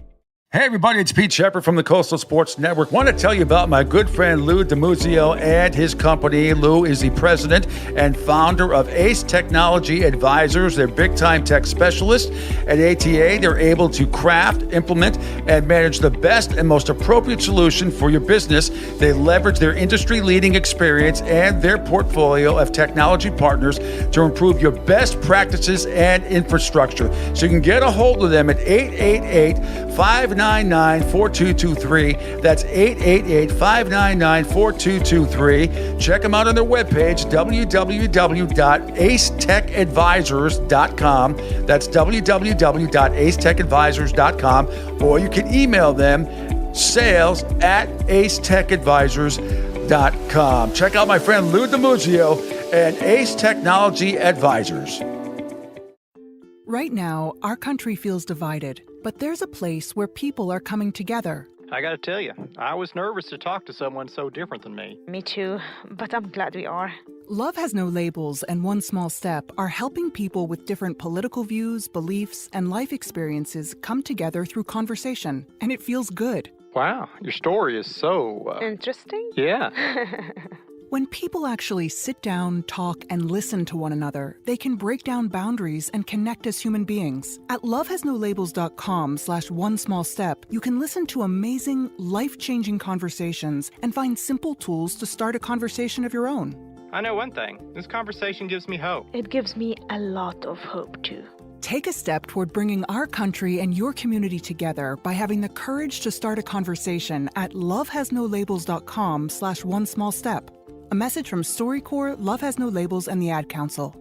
Speaker 5: Hey everybody, it's Pete Shepard from the Coastal Sports Network. Want to tell you about my good friend Lou DiMuzio and his company. Lou is the president and founder of Ace Technology Advisors. They're big-time tech specialists. At ATA, they're able to craft, implement, and manage the best and most appropriate solution for your business. They leverage their industry-leading experience and their portfolio of technology partners to improve your best practices and infrastructure. So you can get a hold of them at 888-599-4223. That's 888-599-4223. Check them out on their webpage, www.acetechadvisors.com. That's www.acetechadvisors.com. Or you can email them sales@acetechadvisors.com. Check out my friend Lou DiMuzio and Ace Technology Advisors.
Speaker 3: Right now, our country feels divided, but there's a place where people are coming together.
Speaker 13: I gotta tell you, I was nervous to talk to someone so different than me.
Speaker 14: Me too, but I'm glad we are.
Speaker 3: Love Has No Labels and One Small Step are helping people with different political views, beliefs, and life experiences come together through conversation, and it feels good.
Speaker 13: Wow, your story is so...
Speaker 14: Interesting?
Speaker 13: Yeah.
Speaker 3: When people actually sit down, talk, and listen to one another, they can break down boundaries and connect as human beings. At lovehasnolabels.com/onesmallstep, you can listen to amazing, life-changing conversations and find simple tools to start a conversation of your own.
Speaker 13: I know one thing. This conversation gives me hope.
Speaker 14: It gives me a lot of hope, too.
Speaker 3: Take a step toward bringing our country and your community together by having the courage to start a conversation at lovehasnolabels.com/onesmallstep. A message from StoryCorps, Love Has No Labels, and the Ad Council.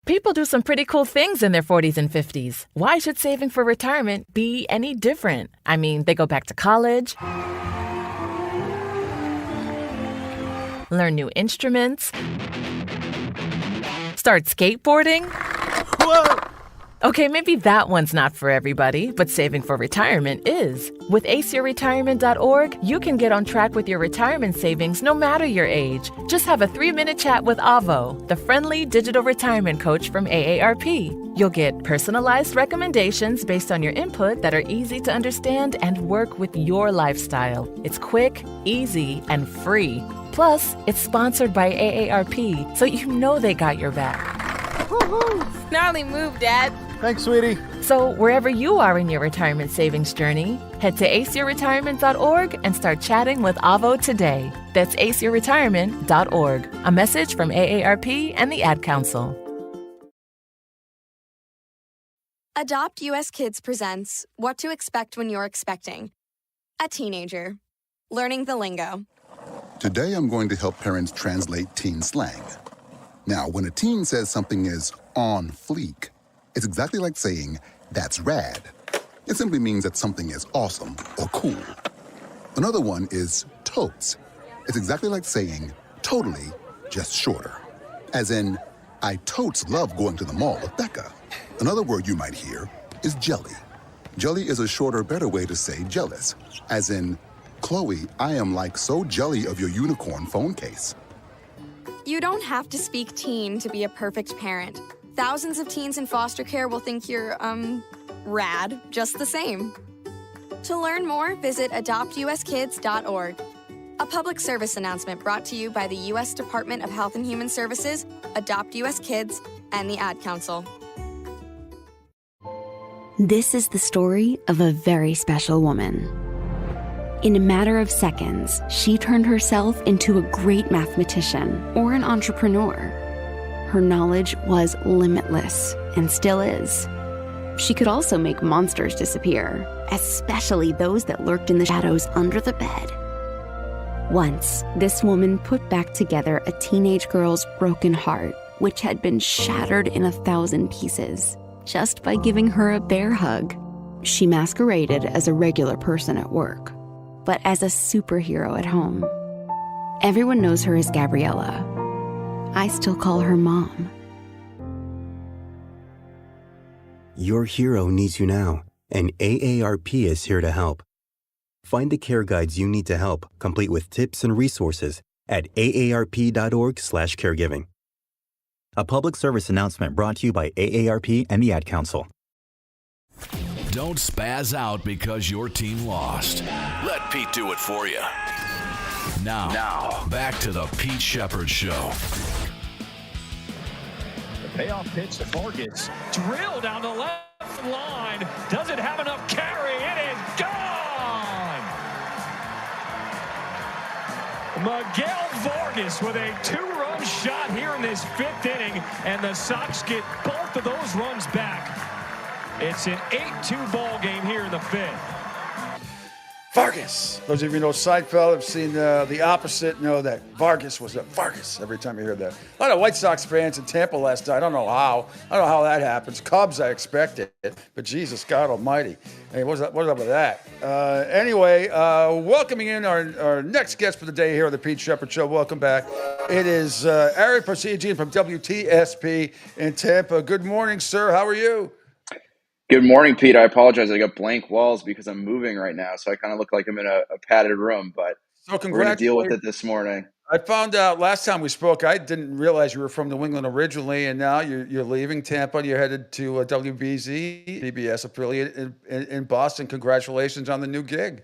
Speaker 25: People do some pretty cool things in their 40s and 50s. Why should saving for retirement be any different? I mean, they go back to college, learn new instruments, start skateboarding.
Speaker 6: Whoa!
Speaker 25: Okay, maybe that one's not for everybody, but saving for retirement is. With aceyourretirement.org, you can get on track with your retirement savings no matter your age. Just have a 3-minute chat with Avo, the friendly digital retirement coach from AARP. You'll get personalized recommendations based on your input that are easy to understand and work with your lifestyle. It's quick, easy, and free. Plus, it's sponsored by AARP, so you know they got your back.
Speaker 2: Woohoo! Gnarly move, Dad.
Speaker 6: Thanks, sweetie.
Speaker 25: So wherever you are in your retirement savings journey, head to aceyourretirement.org and start chatting with Avo today. That's aceyourretirement.org. A message from AARP and the Ad Council.
Speaker 16: Adopt US Kids presents What to Expect When You're Expecting. A teenager. Learning the lingo.
Speaker 17: Today I'm going to help parents translate teen slang. Now, when a teen says something is on fleek, it's exactly like saying, that's rad. It simply means that something is awesome or cool. Another one is totes. It's exactly like saying, totally, just shorter. As in, I totes love going to the mall with Becca. Another word you might hear is jelly. Jelly is a shorter, better way to say jealous. As in, Chloe, I am like so jelly of your unicorn phone case.
Speaker 16: You don't have to speak teen to be a perfect parent. Thousands of teens in foster care will think you're, rad just the same. To learn more, visit adoptuskids.org. A public service announcement brought to you by the U.S. Department of Health and Human Services, Adopt U.S. Kids, and the Ad Council.
Speaker 18: This is the story of a very special woman. In a matter of seconds, she turned herself into a great mathematician or an entrepreneur. Her knowledge was limitless and still is. She could also make monsters disappear, especially those that lurked in the shadows under the bed. Once, this woman put back together a teenage girl's broken heart, which had been shattered in 1,000 pieces, just by giving her a bear hug. She masqueraded as a regular person at work, but as a superhero at home. Everyone knows her as Gabriella. I still call her Mom.
Speaker 26: Your hero needs you now, and AARP is here to help. Find the care guides you need to help, complete with tips and resources at aarp.org/caregiving. A public service announcement brought to you by AARP and the Ad Council.
Speaker 27: Don't spaz out because your team lost. Let Pete do it for you. Now, back to the Pete Shepherd Show.
Speaker 4: The payoff pitch to Vargas. Drill down the left line. Doesn't have enough carry. It is gone. Miguel Vargas with a 2-run shot here in this 5th inning, and the Sox get both of those runs back. It's an 8-2 ball game here in the 5th.
Speaker 5: Vargas. Those of you who know Seinfeld have seen the opposite, know that Vargas was a Vargas every time you hear that. A lot of White Sox fans in Tampa last night. I don't know how that happens. Cubs, I expected it, but Jesus, God almighty. Hey, what's up with that? Anyway, welcoming in our next guest for the day here on the Pete Shepherd Show. Welcome back. It is Ari Parseghian from WTSP in Tampa. Good morning, sir. How are you?
Speaker 7: Good morning, Pete. I apologize. I got blank walls because I'm moving right now, so I kind of look like I'm in a padded room, but we're going to deal with it this morning.
Speaker 5: I found out last time we spoke, I didn't realize you were from New England originally, and now you're leaving Tampa and you're headed to WBZ, PBS affiliate in Boston. Congratulations on the new gig.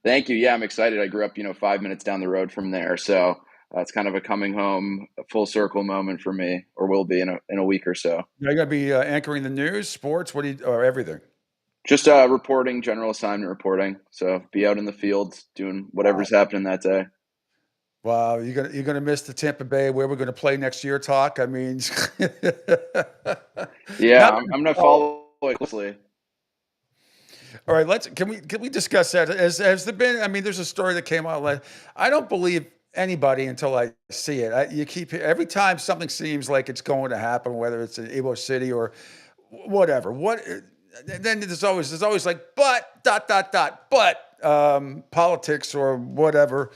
Speaker 7: Thank you. Yeah, I'm excited. I grew up, 5 minutes down the road from there, so it's kind of a coming home, a full circle moment for me, or will be in a week or so.
Speaker 5: You're going to be anchoring the news, sports, or everything?
Speaker 7: Just reporting, general assignment reporting. So be out in the field doing whatever's happening that day.
Speaker 5: Wow, you're gonna miss the Tampa Bay where we're gonna play next year talk. I mean,
Speaker 7: yeah, I'm gonna follow it closely.
Speaker 5: All right, can we discuss that? Has there been? I mean, there's a story that came out. I don't believe anybody until I see it. Every time something seems like it's going to happen, whether it's in Ybor City or whatever. Then there's always like, but ... but politics or whatever.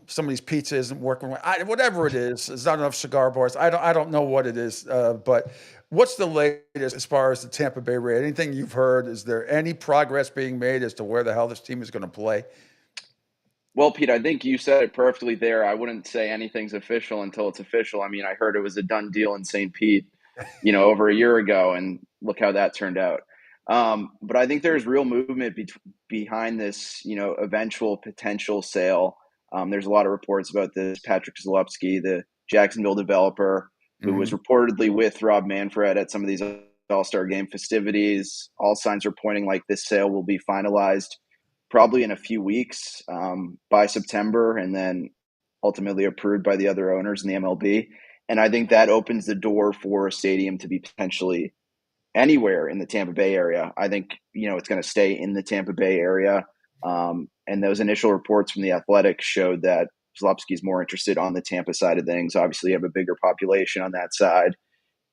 Speaker 5: Somebody's pizza isn't working. Whatever it is, there's not enough cigar bars. I don't know what it is, but what's the latest as far as the Tampa Bay Rays? Anything you've heard? Is there any progress being made as to where the hell this team is going to play?
Speaker 7: Well, Pete, I think you said it perfectly there. I wouldn't say anything's official until it's official. I mean, I heard it was a done deal in St. Pete, over a year ago, and look how that turned out. But I think there's real movement behind this, eventual potential sale. There's a lot of reports about this. Patrick Zalupski, the Jacksonville developer, who was reportedly with Rob Manfred at some of these All-Star Game festivities. All signs are pointing like this sale will be finalized probably in a few weeks, by September, and then ultimately approved by the other owners in the MLB. And I think that opens the door for a stadium to be potentially anywhere in the Tampa Bay area. I think, it's going to stay in the Tampa Bay area. And those initial reports from the Athletic showed that Zalupski's more interested on the Tampa side of things. Obviously, you have a bigger population on that side.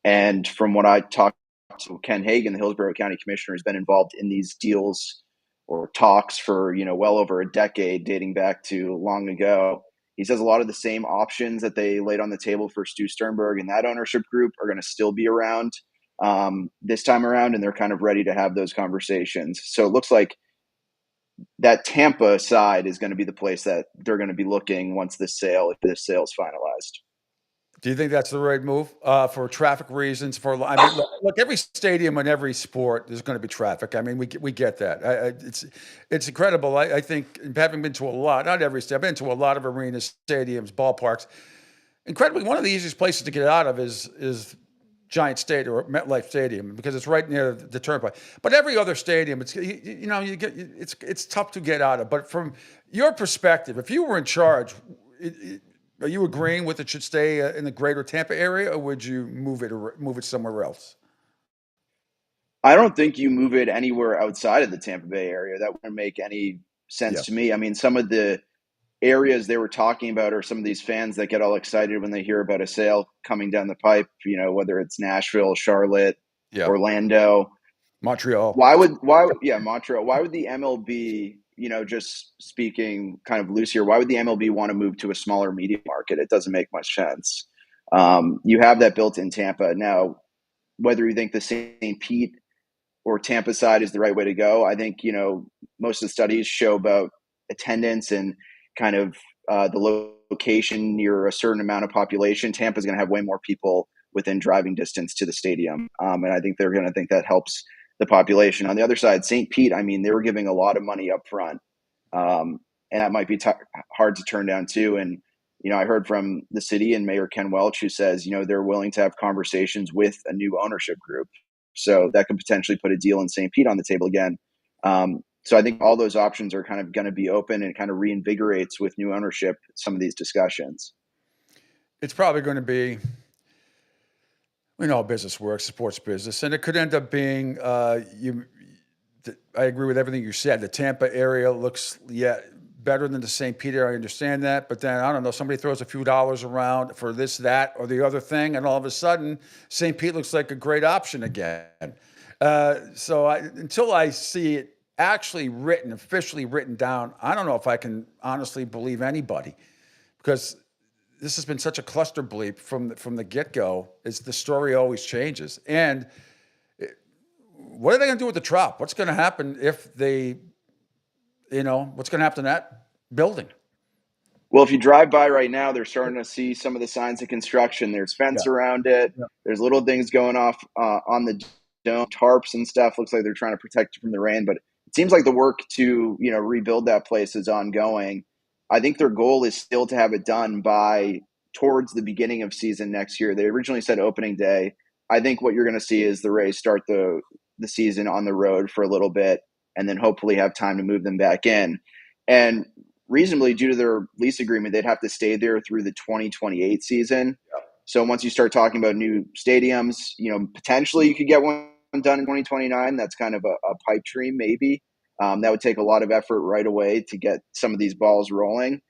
Speaker 7: And from what I talked to Ken Hagan, the Hillsborough County Commissioner, has been involved in these deals or talks for, well over a decade, dating back to long ago. He says a lot of the same options that they laid on the table for Stu Sternberg and that ownership group are going to still be around this time around, and they're kind of ready to have those conversations. So it looks like that Tampa side is going to be the place that they're going to be looking once if this sale is finalized.
Speaker 5: Do you think that's the right move for traffic reasons? Look, every stadium in every sport, there's going to be traffic. I mean, we get that. It's incredible. I think, having been to a lot, not every stadium, I've been to a lot of arenas, stadiums, ballparks. Incredibly, one of the easiest places to get out of is Giant Stadium or MetLife Stadium because it's right near the turnpike. But every other stadium, it's tough to get out of. But from your perspective, if you were in charge, are you agreeing with it should stay in the greater Tampa area, or would you move it somewhere else?
Speaker 7: I don't think you move it anywhere outside of the Tampa Bay area. That wouldn't make any sense to me. I mean, some of the areas they were talking about are some of these fans that get all excited when they hear about a sale coming down the pipe, whether it's Nashville, Charlotte, Orlando,
Speaker 5: Montreal.
Speaker 7: Montreal. Why would the MLB, just speaking kind of loose here, why would the MLB want to move to a smaller media market? It doesn't make much sense. You have that built in Tampa. Now, whether you think the St. Pete or Tampa side is the right way to go. I think, most of the studies show about attendance and kind of the location near a certain amount of population. Tampa's going to have way more people within driving distance to the stadium. And I think they're going to think that helps the population. On the other side, St. Pete, I mean, they were giving a lot of money up front. And that might be hard to turn down too. And, I heard from the city and Mayor Ken Welch, who says, they're willing to have conversations with a new ownership group. So that could potentially put a deal in St. Pete on the table again. So I think all those options are kind of going to be open and kind of reinvigorates with new ownership some of these discussions.
Speaker 5: It's probably going to be, we know how business works, sports business, and it could end up being, I agree with everything you said. The Tampa area looks, better than the St. Pete area. I understand that. But then, I don't know, somebody throws a few dollars around for this, that, or the other thing, and all of a sudden, St. Pete looks like a great option again. Until I see it actually officially written down, I don't know if I can honestly believe anybody, because this has been such a cluster bleep from the get-go. The story always changes. And what are they going to do with the Trop? What's going to happen if they, what's going to happen to that building?
Speaker 7: Well, if you drive by right now, they're starting to see some of the signs of construction. There's fence around it. Yeah. There's little things going off on the dome, tarps and stuff. Looks like they're trying to protect it from the rain, but it seems like the work to, rebuild that place is ongoing. I think their goal is still to have it done by towards the beginning of season next year. They originally said opening day. I think what you're going to see is the Rays start the season on the road for a little bit, and then hopefully have time to move them back in. And reasonably, due to their lease agreement, they'd have to stay there through the 2028 season. Yep. So once you start talking about new stadiums, potentially you could get one done in 2029. That's kind of a pipe dream, maybe. That would take a lot of effort right away to get some of these balls rolling.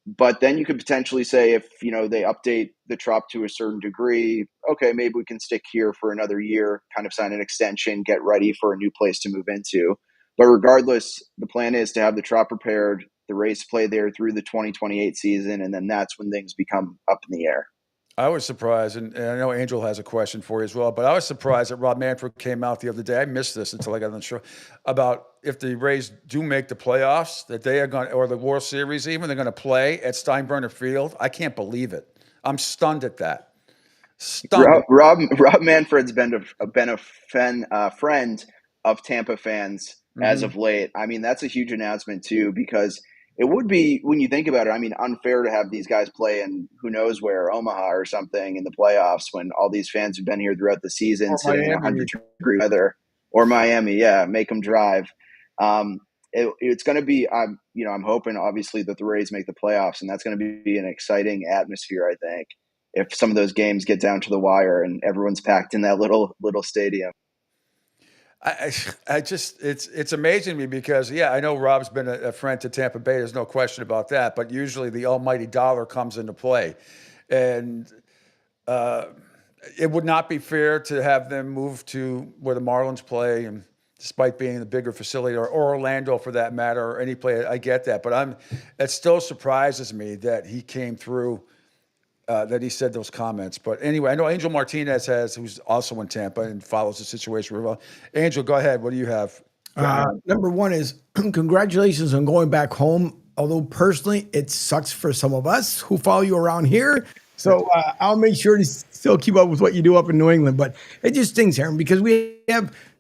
Speaker 7: But then you could potentially say, if they update the Trop to a certain degree, okay, maybe we can stick here for another year, kind of sign an extension, get ready for a new place to move into. But regardless, the plan is to have the Trop prepared, the Rays play there through the 2028 season, and then that's when things become up in the air.
Speaker 5: I was surprised, and I know Angel has a question for you as well, but I was surprised that Rob Manfred came out the other day. I missed this until I got on the show, about if the Rays do make the playoffs, that they are going, or the World Series even, they're going to play at Steinbrenner Field. I can't believe it. I'm stunned at that. Stunned.
Speaker 7: Rob Manfred's been a friend of Tampa fans as of late. I mean, that's a huge announcement too, because it would be, when you think about it, I mean, unfair to have these guys play in who knows where, Omaha or something, in the playoffs, when all these fans have been here throughout the season, sitting in 100-degree weather, or Miami, make them drive. It's going to be, I'm hoping obviously that the Rays make the playoffs, and that's going to be an exciting atmosphere, I think, if some of those games get down to the wire and everyone's packed in that little stadium.
Speaker 5: I just, it's amazing to me because, I know Rob's been a friend to Tampa Bay. There's no question about that. But usually the almighty dollar comes into play. And it would not be fair to have them move to where the Marlins play, and despite being the bigger facility, or Orlando for that matter, or any play. I get that. But it still surprises me that he came through, that he said those comments. But anyway, I know Angel Martinez who's also in Tampa and follows the situation real well. Angel, go ahead. What do you have?
Speaker 6: Number one is congratulations on going back home. Although personally, it sucks for some of us who follow you around here. So I'll make sure to still keep up with what you do up in New England. But it just stings, Aaron, because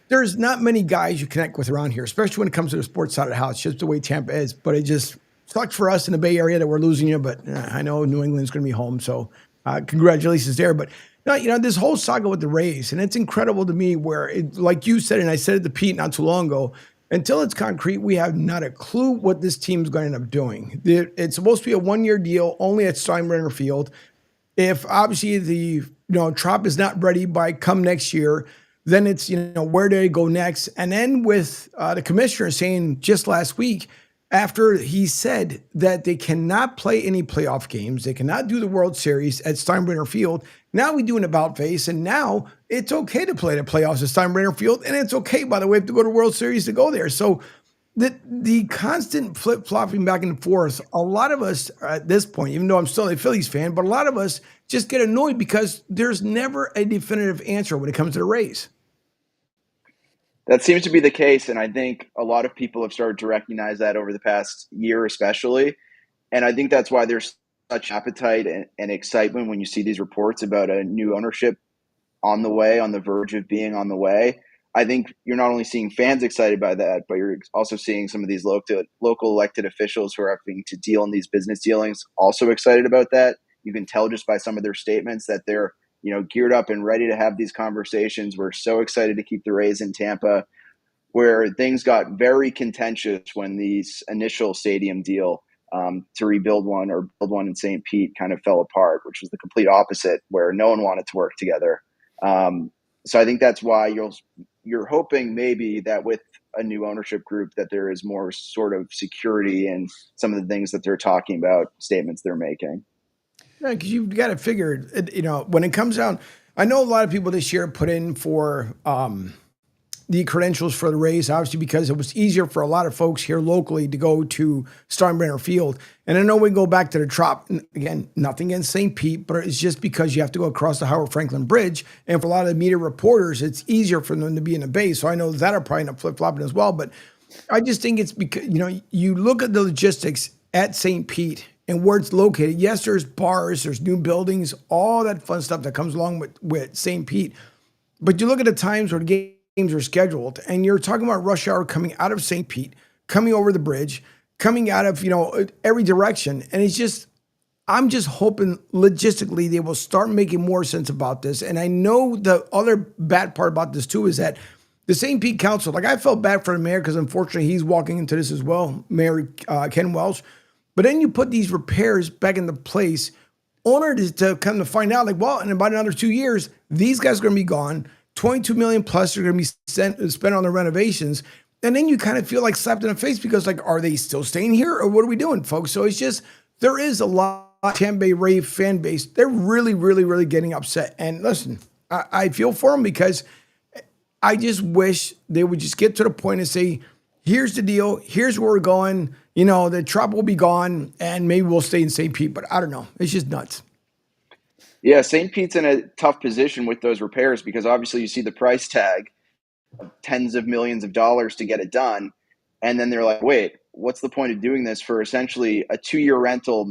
Speaker 6: there's not many guys you connect with around here, especially when it comes to the sports side of the house, just the way Tampa is. But it just sucks for us in the Bay Area that we're losing you, but I know New England's going to be home, so congratulations there. But this whole saga with the Rays, and it's incredible to me where, like you said, and I said it to Pete not too long ago, until it's concrete, we have not a clue what this team's going to end up doing. It's supposed to be a one-year deal, only at Steinbrenner Field. If obviously the Trop is not ready by come next year, then it's where do they go next? And then with the commissioner saying just last week, after he said that they cannot play any playoff games, they cannot do the World Series at Steinbrenner Field. Now we do an about face, and now it's okay to play the playoffs at Steinbrenner Field, and it's okay, by the way, to go to World Series to go there. So The constant flip-flopping back and forth, a lot of us at this point, even though I'm still a Phillies fan, but a lot of us just get annoyed because there's never a definitive answer when it comes to the Rays.
Speaker 7: That seems to be the case, and I think a lot of people have started to recognize that over the past year especially. And I think that's why there's such appetite and excitement when you see these reports about a new ownership on the way, on the verge of being on the way. I think you're not only seeing fans excited by that, but you're also seeing some of these local elected officials who are having to deal in these business dealings also excited about that. You can tell just by some of their statements that they're, geared up and ready to have these conversations. We're so excited to keep the Rays in Tampa, where things got very contentious when these initial stadium deal to rebuild one or build one in St. Pete kind of fell apart, which was the complete opposite, where no one wanted to work together. So I think that's why you're hoping maybe that with a new ownership group that there is more sort of security in some of the things that they're talking about, statements they're making.
Speaker 6: Yeah, because you've got to figure, when it comes down, I know a lot of people this year put in for the credentials for the Rays, obviously because it was easier for a lot of folks here locally to go to Steinbrenner Field. And I know we go back to the Trop, again, nothing against St. Pete, but it's just because you have to go across the Howard Franklin Bridge. And for a lot of the media reporters, it's easier for them to be in the base. So I know that are probably not flip-flopping as well. But I just think it's because, you look at the logistics at St. Pete and where it's located. Yes, there's bars, there's new buildings, all that fun stuff that comes along with St. Pete. But you look at the times where the games are scheduled, and you're talking about rush hour coming out of St. Pete, coming over the bridge, coming out of, every direction. And I'm just hoping logistically they will start making more sense about this. And I know the other bad part about this too is that the St. Pete Council, I felt bad for the mayor because unfortunately he's walking into this as well, Mayor Ken Welch. But then you put these repairs back into place, only to come to find out, in about another 2 years, these guys are going to be gone. $22 million plus are going to be spent on the renovations. And then you kind of feel like slapped in the face because, are they still staying here or what are we doing, folks? So it's just, there is a lot of Tampa Bay Ray fan base. They're really, really, really getting upset. And listen, I feel for them because I just wish they would just get to the point and say, here's the deal. Here's where we're going. The Trop will be gone and maybe we'll stay in St. Pete. But I don't know. It's just nuts.
Speaker 7: Yeah, St. Pete's in a tough position with those repairs because obviously you see the price tag of tens of millions of dollars to get it done. And then they're like, wait, what's the point of doing this for essentially a 2-year rental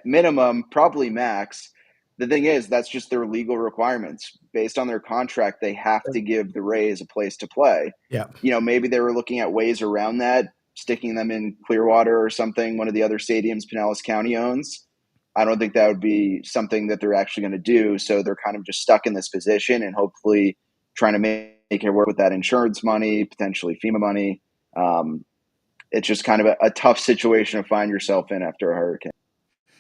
Speaker 7: minimum, probably max? The thing is, that's just their legal requirements. Based on their contract, they have to give the Rays a place to play.
Speaker 6: Yeah.
Speaker 7: Maybe they were looking at ways around that, sticking them in Clearwater or something, one of the other stadiums Pinellas County owns. I don't think that would be something that they're actually going to do. So they're kind of just stuck in this position and hopefully trying to make it work with that insurance money, potentially FEMA money. It's just kind of a tough situation to find yourself in after a hurricane.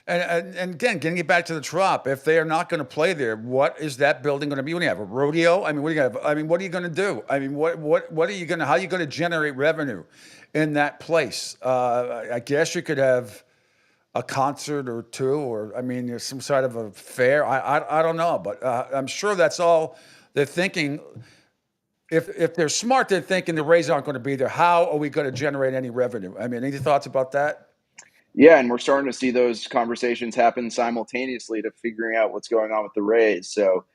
Speaker 5: And again, getting it back to the Trop, if they are not going to play there, what is that building going to be? When you have a rodeo? What are you going to have? What are you going to do? What are you going to? How are you going to generate revenue in that place? I guess you could have a concert or two, or there's some sort of a fair. I don't know, but I'm sure that's all they're thinking. If they're smart, they're thinking the Rays aren't going to be there. How are we going to generate any revenue? Any thoughts about that?
Speaker 7: Yeah, and we're starting to see those conversations happen simultaneously to figuring out what's going on with the Rays. So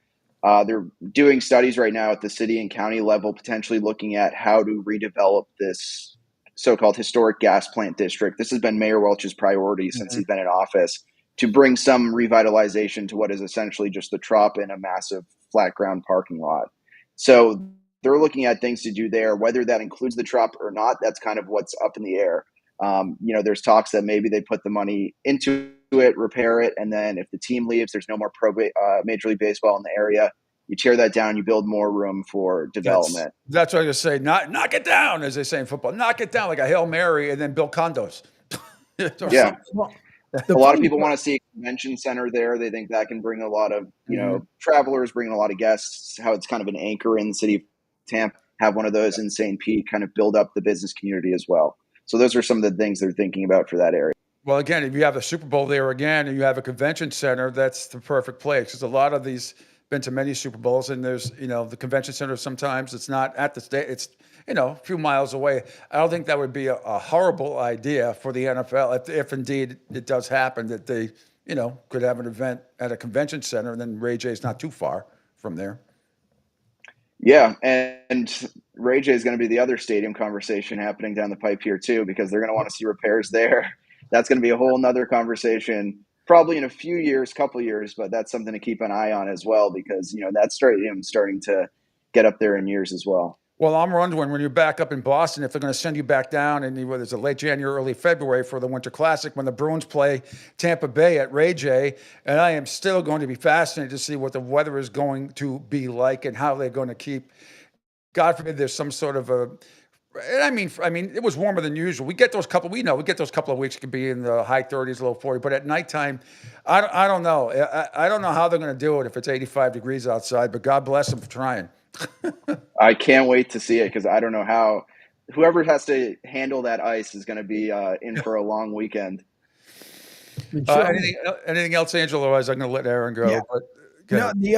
Speaker 7: they're doing studies right now at the city and county level, potentially looking at how to redevelop this so-called historic gas plant district. This has been Mayor Welch's priority since he's been in office, to bring some revitalization to what is essentially just the Trop in a massive flat ground parking lot. So they're looking at things to do there. Whether that includes the Trop or not, that's kind of what's up in the air. There's talks that maybe they put the money into it, repair it, and then if the team leaves, there's no more Major League Baseball in the area. You tear that down, you build more room for development.
Speaker 5: That's what I was going to say. Knock it down, as they say in football. Knock it down like a Hail Mary and then build condos.
Speaker 7: Yeah. A lot of people want to see a convention center there. They think that can bring a lot of, travelers, bring a lot of guests, how it's kind of an anchor in the city of Tampa. Have one of those in St. Pete, kind of build up the business community as well. So those are some of the things they're thinking about for that area.
Speaker 5: Well, again, if you have a Super Bowl there again and you have a convention center, that's the perfect place. Because a lot of these been to many Super Bowls, and there's, the convention center sometimes it's not at the state, it's, a few miles away. I don't think that would be a horrible idea for the NFL if indeed it does happen that they, could have an event at a convention center, and then Ray J is not too far from there.
Speaker 7: Yeah, and Ray J is going to be the other stadium conversation happening down the pipe here too, because they're going to want to see repairs there. That's going to be a whole nother conversation, probably in a few years, couple years, but that's something to keep an eye on as well, because that stadium's starting to get up there in years as well.
Speaker 5: Well, I'm wondering when you're back up in Boston, if they're going to send you back down in whether it's a late January, early February for the Winter Classic when the Bruins play Tampa Bay at Ray J. And I am still going to be fascinated to see what the weather is going to be like and how they're going to keep. God forbid there's some sort of a. And I mean, it was warmer than usual. We get those couple of weeks could be in the high 30s, low 40s. But at nighttime, I don't know. I don't know how they're going to do it if it's 85 degrees outside. But God bless them for trying.
Speaker 7: I can't wait to see it, because I don't know how whoever has to handle that ice is going to be in for a long weekend.
Speaker 5: Anything else, Angel? Otherwise, I'm going to let Aaron go.
Speaker 6: Yeah.
Speaker 5: But
Speaker 6: the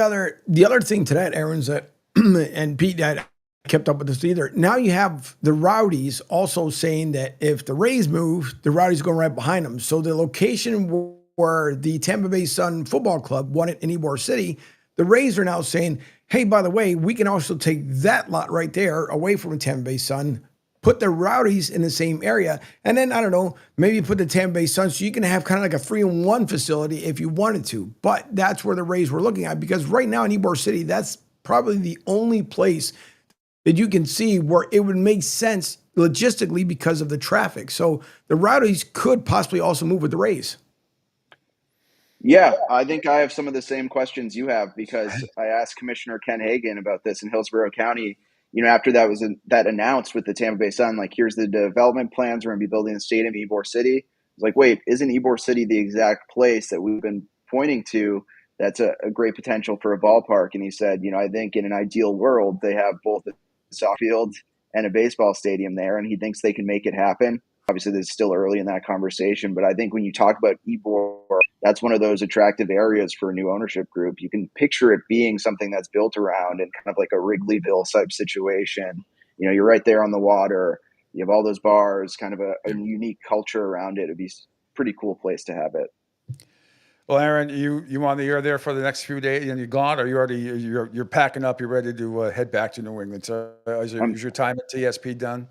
Speaker 6: other thing to that, Aaron's that, and Pete, I kept up with this either. Now you have the Rowdies also saying that if the Rays move, the Rowdies are going right behind them. So the location where the Tampa Bay Sun Football Club won it in Ybor City, the Rays are now saying, hey, by the way, we can also take that lot right there away from the Tampa Bay Sun, put the Rowdies in the same area, and then, I don't know, maybe put the Tampa Bay Sun so you can have kind of like a 3-in-1 facility if you wanted to. But that's where the Rays were looking at, because right now in Ybor City, that's probably the only place that you can see where it would make sense logistically because of the traffic. So the Rowdies could possibly also move with the Rays.
Speaker 7: Yeah, I think I have some of the same questions you have, because I asked Commissioner Ken Hagan about this in Hillsborough County. After that was that announced with the Tampa Bay Sun, like, here's the development plans. We're going to be building a stadium in Ybor City. It's like, wait, isn't Ybor City the exact place that we've been pointing to? That's a great potential for a ballpark. And he said, I think in an ideal world, they have both a soccer field and a baseball stadium there, and he thinks they can make it happen. Obviously, this is still early in that conversation, but I think when you talk about Ybor, that's one of those attractive areas for a new ownership group. You can picture it being something that's built around and kind of like a Wrigleyville type situation. You're right there on the water. You have all those bars, kind of a unique culture around it. It'd be a pretty cool place to have it.
Speaker 5: Well, Aaron, you on the air there for the next few days, and you're gone, or you're packing up, you're ready to head back to New England. So is your time at TSP done?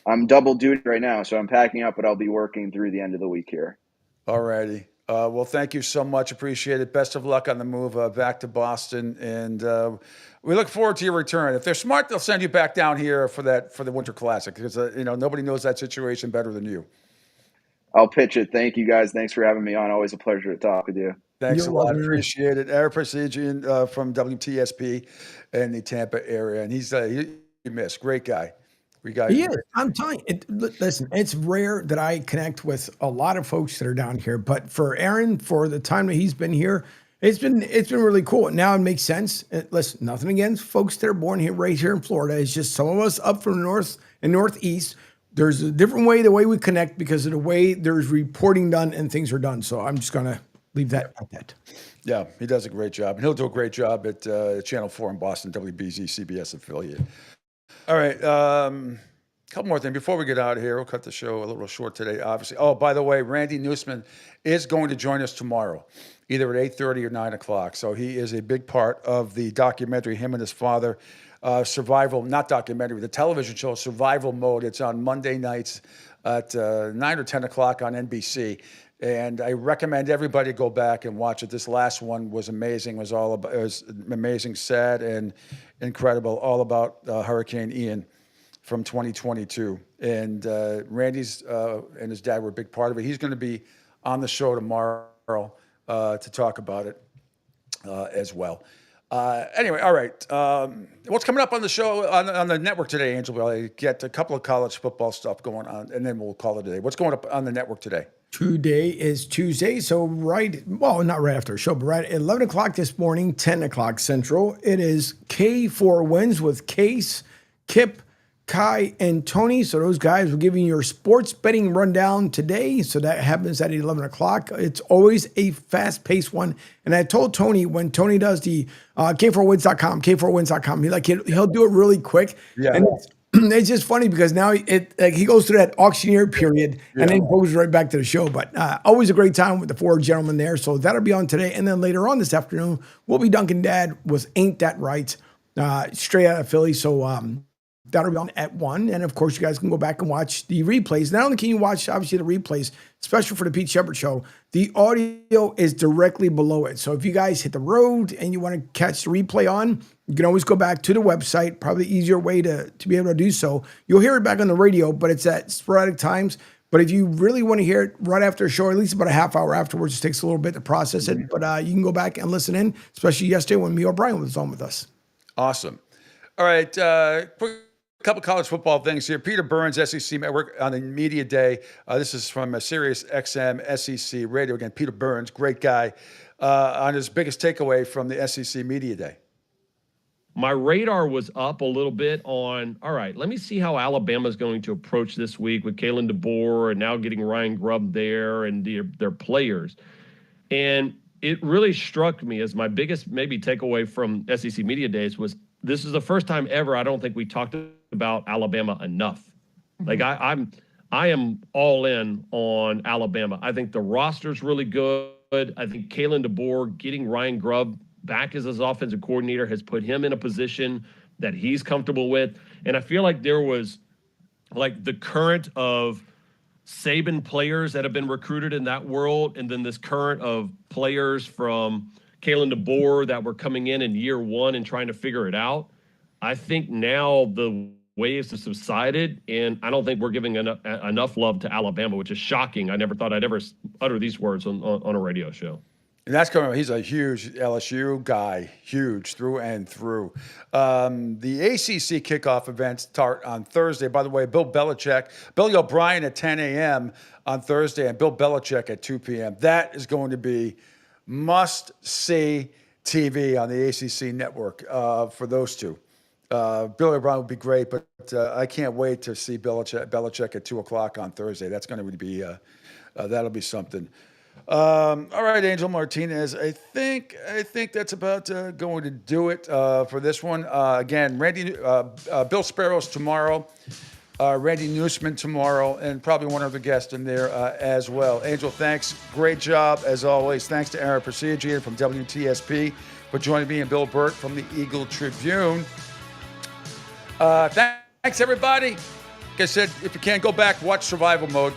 Speaker 7: I'm double duty right now, so I'm packing up, but I'll be working through the end of the week here.
Speaker 5: All righty. Well, thank you so much. Appreciate it. Best of luck on the move back to Boston, and we look forward to your return. If they're smart, they'll send you back down here for the Winter Classic, because nobody knows that situation better than you.
Speaker 7: I'll pitch it. Thank you, guys. Thanks for having me on. Always a pleasure to talk with you.
Speaker 5: Thanks a lot. Appreciate it. Aaron Parseghian from WTSP in the Tampa area, and he's great guy.
Speaker 6: He is. I'm telling you, listen, it's rare that I connect with a lot of folks that are down here, but for Aaron, for the time that he's been here, it's been really cool. Now it makes sense. Listen, nothing against folks that are born here, raised here in Florida. It's just some of us up from the north and northeast. There's a different way, the way we connect, because of the way there's reporting done and things are done. So I'm just going to leave that at that.
Speaker 5: Yeah, he does a great job. And he'll do a great job at Channel 4 in Boston, WBZ, CBS affiliate. All right. Couple more things before we get out of here. We'll cut the show a little short today, obviously. Oh, by the way, Randy Newsman is going to join us tomorrow, either at 8:30 or 9 o'clock. So he is a big part of the documentary, him and his father, the television show Survival Mode. It's on Monday nights at 9 or 10 o'clock on NBC. And I recommend everybody go back and watch it. This last one was amazing. It was amazing, sad, and incredible. All about Hurricane Ian from 2022. And Randy's and his dad were a big part of it. He's going to be on the show tomorrow to talk about it as well. Anyway, all right. What's coming up on the show on the network today, Angel? We'll get a couple of college football stuff going on, and then we'll call it a day. What's going up on the network today?
Speaker 6: Today is Tuesday, so not right after the show, but right at 11 o'clock this morning, 10 o'clock Central, it is K4 Wins with Case, Kip, Kai and Tony. So those guys were giving your sports betting rundown today. So that happens at 11 o'clock. It's always a fast-paced one. And I told Tony, when Tony does the K4wins.com, K4wins.com, he'll do it really quick.
Speaker 5: Yeah.
Speaker 6: And it's just funny because now he goes through that auctioneer period and then goes right back to the show. But always a great time with the four gentlemen there. So that'll be on today. And then later on this afternoon, we'll be Duncan Dad with Ain't That Right, straight out of Philly. So that'll be on at 1. And, of course, you guys can go back and watch the replays. Not only can you watch, obviously, the replays, especially for the Pete Shepard Show, the audio is directly below it. So if you guys hit the road and you want to catch the replay on, you can always go back to the website, probably the easier way to be able to do so. You'll hear it back on the radio, but it's at sporadic times. But if you really want to hear it right after the show, at least about a half hour afterwards, it takes a little bit to process it. But you can go back and listen in, especially yesterday when Mio O'Brien was on with us.
Speaker 5: Awesome. All right, quick couple college football things here. Peter Burns, SEC Network on the media day. This is from Sirius XM SEC Radio. Again, Peter Burns, great guy, on his biggest takeaway from the SEC media day.
Speaker 8: My radar was up a little bit on, all right, let me see how Alabama's going to approach this week with Kalen DeBoer and now getting Ryan Grubb there and their players. And it really struck me as my biggest maybe takeaway from SEC media days was this is the first time ever I don't think we talked about Alabama enough. Like I am all in on Alabama. I think the roster's really good. I think Kalen DeBoer getting Ryan Grubb back as his offensive coordinator has put him in a position that he's comfortable with. And I feel like there was like the current of Saban players that have been recruited in that world, and then this current of players from Kalen DeBoer that were coming in year one and trying to figure it out. I think now the waves have subsided, and I don't think we're giving enough love to Alabama, which is shocking. I never thought I'd ever utter these words on a radio show.
Speaker 5: And that's coming. He's a huge LSU guy, huge through and through. The ACC kickoff event start on Thursday. By the way, Billy O'Brien at 10 a.m. on Thursday, and Bill Belichick at 2 p.m. That is going to be must-see TV on the ACC network for those two. Billy O'Brien would be great, but I can't wait to see Belichick at 2 o'clock on Thursday. That's going to be that'll be something. All right, Angel Martinez. I think that's about going to do it for this one. Again, Bill Sparrow's tomorrow, Randy Newsman tomorrow, and probably one other guest in there as well. Angel, thanks. Great job as always. Thanks to Aaron Parseghian from WTSP for joining me, and Bill Burt from the Eagle Tribune. Thanks everybody. Like I said, if you can't go back, watch Survival Mode.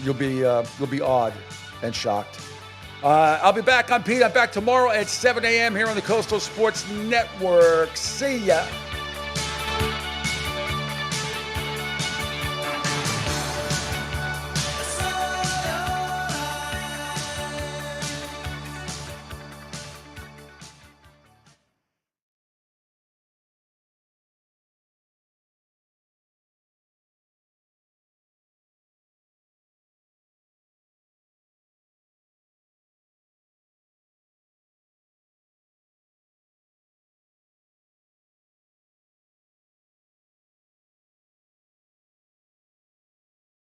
Speaker 5: You'll be awed and shocked. I'll be back. I'm Pete. I'm back tomorrow at 7 a.m. here on the Coastal Sports Network. See ya.